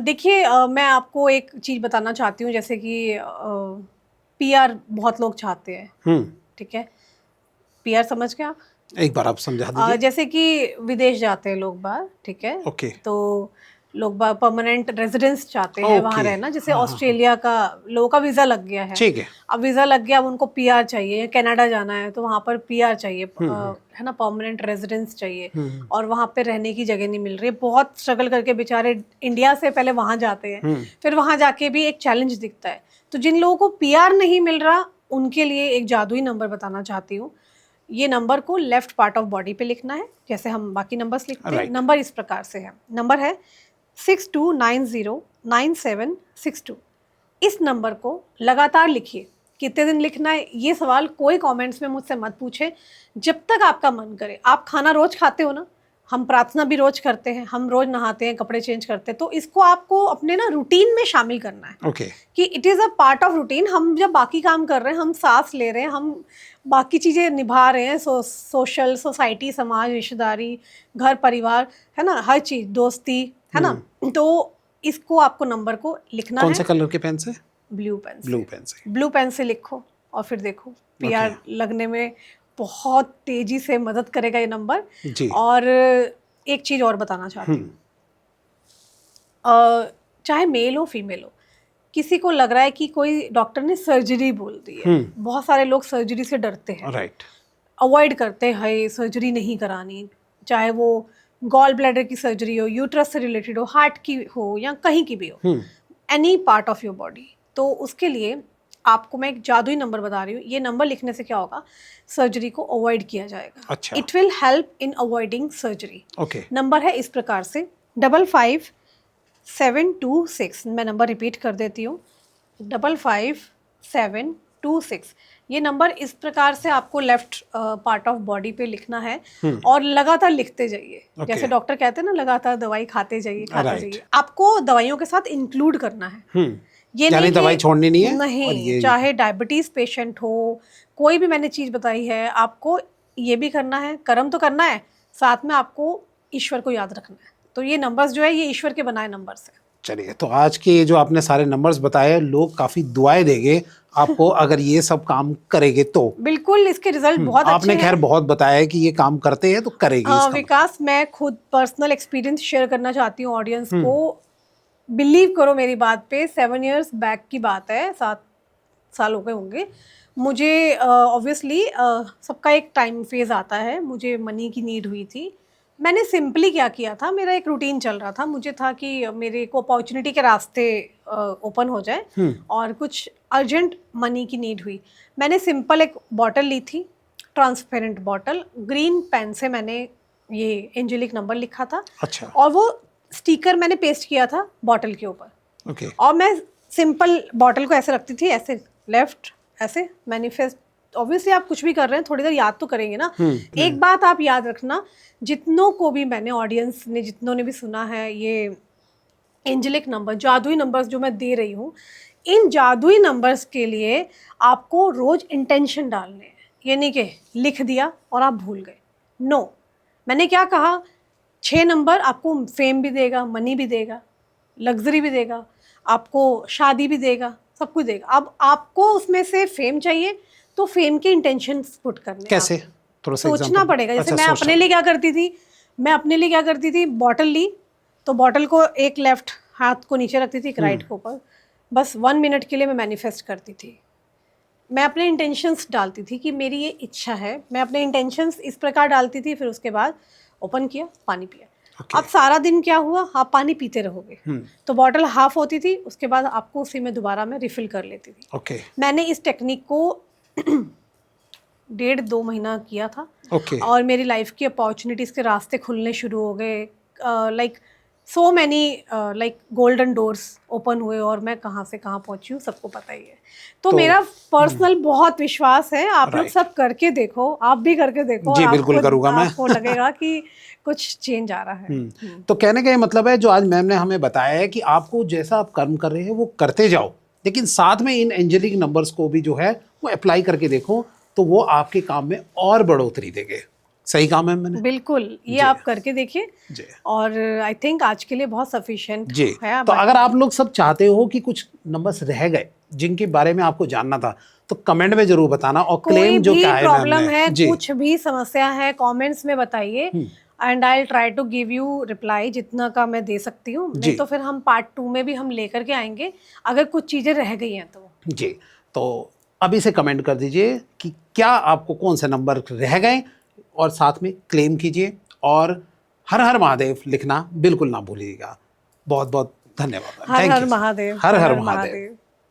देखिए, मैं आपको एक चीज़ बताना चाहती हूँ, जैसे कि पीआर बहुत लोग चाहते हैं, ठीक है। पीआर समझ गए आप? एक बार आप समझा दीजिए। जैसे कि विदेश जाते हैं लोग बाहर, ठीक है। तो लोग बाहर परमानेंट रेजिडेंस चाहते हैं वहाँ रहना, जैसे ऑस्ट्रेलिया का लोगों का वीज़ा लग गया है, ठीक है। अब वीज़ा लग गया, अब उनको पीआर चाहिए, कनाडा जाना है तो वहाँ पर पीआर चाहिए, है ना, परमानेंट रेजिडेंस चाहिए, और वहाँ पे रहने की जगह नहीं मिल रही है। बहुत स्ट्रगल करके बेचारे इंडिया से पहले वहाँ जाते हैं, फिर वहाँ जाके भी एक चैलेंज दिखता है। तो जिन लोगों को पीआर नहीं मिल रहा, उनके लिए एक जादुई नंबर बताना चाहती हूँ। ये नंबर को लेफ्ट पार्ट ऑफ बॉडी पे लिखना है, जैसे हम बाकी नंबर्स लिखते हैं। नंबर इस प्रकार से है, नंबर है 62909762। इस नंबर को लगातार लिखिए। कितने दिन लिखना है ये सवाल कोई कमेंट्स में मुझसे मत पूछे, जब तक आपका मन करे। आप खाना रोज खाते हो ना, हम प्रार्थना भी रोज करते हैं, हम रोज नहाते हैं, कपड़े चेंज करते हैं, तो इसको आपको अपने ना रूटीन में शामिल करना है ओके कि it is a part of routine. हम जब बाकी काम कर रहे हैं, हम सांस ले रहे हैं, हम बाकी चीज़ें निभा रहे हैं, सोशल, सोसाइटी, समाज, रिश्तेदारी, घर परिवार, है ना, हर चीज़, दोस्ती, है ना, तो इसको आपको नंबर को लिखना है। कौन से कलर के पेन से? ब्लू पेन से। ब्लू पेन से। ब्लू पेन से लिखो और फिर देखो पीआर लगने में बहुत तेजी से मदद करेगा ये नंबर जी। और एक चीज़ और बताना चाहती हूँ, चाहे मेल हो फीमेल हो, किसी को लग रहा है कि कोई डॉक्टर ने सर्जरी बोल दी है, बहुत सारे लोग सर्जरी से डरते हैं, राइट, अवॉइड करते हैं, हाय सर्जरी नहीं करानी, चाहे वो गॉल ब्लैडर की सर्जरी हो, यूट्रस से रिलेटेड हो, हार्ट की हो या कहीं की भी हो, any part of your body. तो उसके लिए आपको मैं एक जादुई नंबर बता रही हूँ, ये नंबर लिखने से क्या होगा, सर्जरी को अवॉइड किया जाएगा। अच्छा। It will help in avoiding surgery. Okay. Number है इस प्रकार से 55726। मैं नंबर रिपीट कर देती हूँ, 55726। ये नंबर इस प्रकार से आपको लेफ्ट पार्ट ऑफ बॉडी पे लिखना है और लगातार लिखते जाइए। जैसे डॉक्टर कहते हैं ना, लगातार दवाई खाते जाइए, खाते जाइए। आपको दवाइयों के साथ इंक्लूड करना है, ये यानी दवाई छोड़नी नहीं है। नहीं, चाहे डायबिटीज पेशेंट हो, कोई भी मैंने चीज बताई है, आपको ये भी करना है, कर्म तो करना है, साथ में आपको ईश्वर को याद रखना है। तो ये नंबर्स जो है ये ईश्वर के बनाए नंबर्स हैं। चलिए, तो आज के जो आपने सारे नंबर्स बताए, लोग काफी दुआएं देंगे आपको अगर ये सब काम करेंगे तो। बिल्कुल, इसके रिजल्ट बहुत अच्छे हैं। आपने खैर बहुत बताया है कि ये काम करते हैं तो करेगी। विकास, मैं खुद पर्सनल एक्सपीरियंस शेयर करना चाहती हूँ ऑडियंस को। बिलीव करो मेरी बात पे, 7 years बैक की बात है, 7 साल हो गए होंगे मुझे। ऑब्वियसली सबका एक टाइम फेज आता है, मुझे मनी की नीड हुई थी। मैंने सिंपली क्या किया था, मेरा एक रूटीन चल रहा था, मुझे था कि मेरे को अपॉर्चुनिटी के रास्ते ओपन हो जाए और कुछ अर्जेंट मनी की नीड हुई। मैंने सिंपल एक बॉटल ली थी, ट्रांसपेरेंट बॉटल, ग्रीन पेन से मैंने ये एंजेलिक नंबर लिखा था। अच्छा। और वो स्टिकर मैंने पेस्ट किया था बॉटल के ऊपर। ओके। और मैं सिंपल बॉटल को ऐसे रखती थी, ऐसे लेफ्ट, ऐसे मैनिफेस्ट। ऑब्वियसली आप कुछ भी कर रहे हैं, थोड़ी देर याद तो करेंगे ना। एक बात आप याद रखना, जितनों को भी मैंने, ऑडियंस ने जितनों ने भी सुना है ये एंजेलिक नंबर, जादुई नंबर्स जो मैं दे रही हूँ, इन जादुई नंबर्स के लिए आपको रोज इंटेंशन डालने हैं। ये नहीं कि लिख दिया और आप भूल गए। नो, मैंने क्या कहा, 6 नंबर आपको फेम भी देगा, मनी भी देगा, लग्जरी भी देगा, आपको शादी भी देगा, सब कुछ देगा। अब आपको उसमें से फेम चाहिए तो फेम के इंटेंशंस पुट करने। कैसे? थोड़ा सा सोचना पड़ेगा। जैसे मैं अपने लिए क्या करती थी, बॉटल ली तो बॉटल को एक लेफ्ट हाथ को नीचे रखती थी, एक राइट को ऊपर, बस 1 मिनट के लिए मैं मैनिफेस्ट करती थी। मैं अपने इंटेंशंस डालती थी कि मेरी ये इच्छा है, मैं अपने इंटेंशंस इस प्रकार डालती थी। फिर उसके बाद ओपन किया, पानी पिया। अब सारा दिन क्या हुआ, आप पानी पीते रहोगे। तो बॉटल हाफ होती थी, उसके बाद आपको उसी में दोबारा मैं रिफिल कर लेती थी। मैंने इस टेक्निक को 1.5-2 महीना किया था। और मेरी लाइफ की अपॉर्चुनिटीज़ के रास्ते खुलने शुरू हो गए। Like so many like golden doors open हुए और मैं कहाँ से कहाँ पहुँची हूँ सबको पता ही है। तो मेरा पर्सनल बहुत विश्वास है, आप लोग सब करके देखो, आप भी करके देखो। जी बिल्कुल करूँगा मैं। आपको लगेगा कि कुछ चेंज आ रहा है। तो कहने का ये मतलब है, जो आज मैम ने हमें बताया है कि आपको जैसा आप कर्म कर रहे हैं वो करते जाओ, लेकिन साथ में इन एंजेलिक नंबर्स को भी जो है वो अप्लाई करके देखो, तो वो आपके काम में और बढ़ोतरी देंगे। सही काम है मैंने? बिल्कुल, ये आप करके देखिए और आई थिंक आज के लिए बहुत सफिशिएंट है। तो अगर आप लोग सब चाहते हो कि कुछ नंबर्स रह गए जिनके बारे में आपको जानना था, तो कमेंट में जरूर बताना। और क्लेम जो क्या है, प्रॉब्लम है, कुछ भी समस्या है, कमेंट्स में बताइए and I will try to give you reply जितना का मैं दे सकती हूँ। नहीं तो फिर हम पार्ट 2 में भी हम लेकर के आएंगे अगर कुछ चीज़ें रह गई हैं तो। जी, तो अभी से कमेंट कर दीजिए कि क्या आपको कौन से नंबर रह गए, और साथ में क्लेम कीजिए, और हर हर महादेव लिखना बिल्कुल ना भूलिएगा। बहुत बहुत धन्यवाद। हर हर महादेव। हर हर महादेव।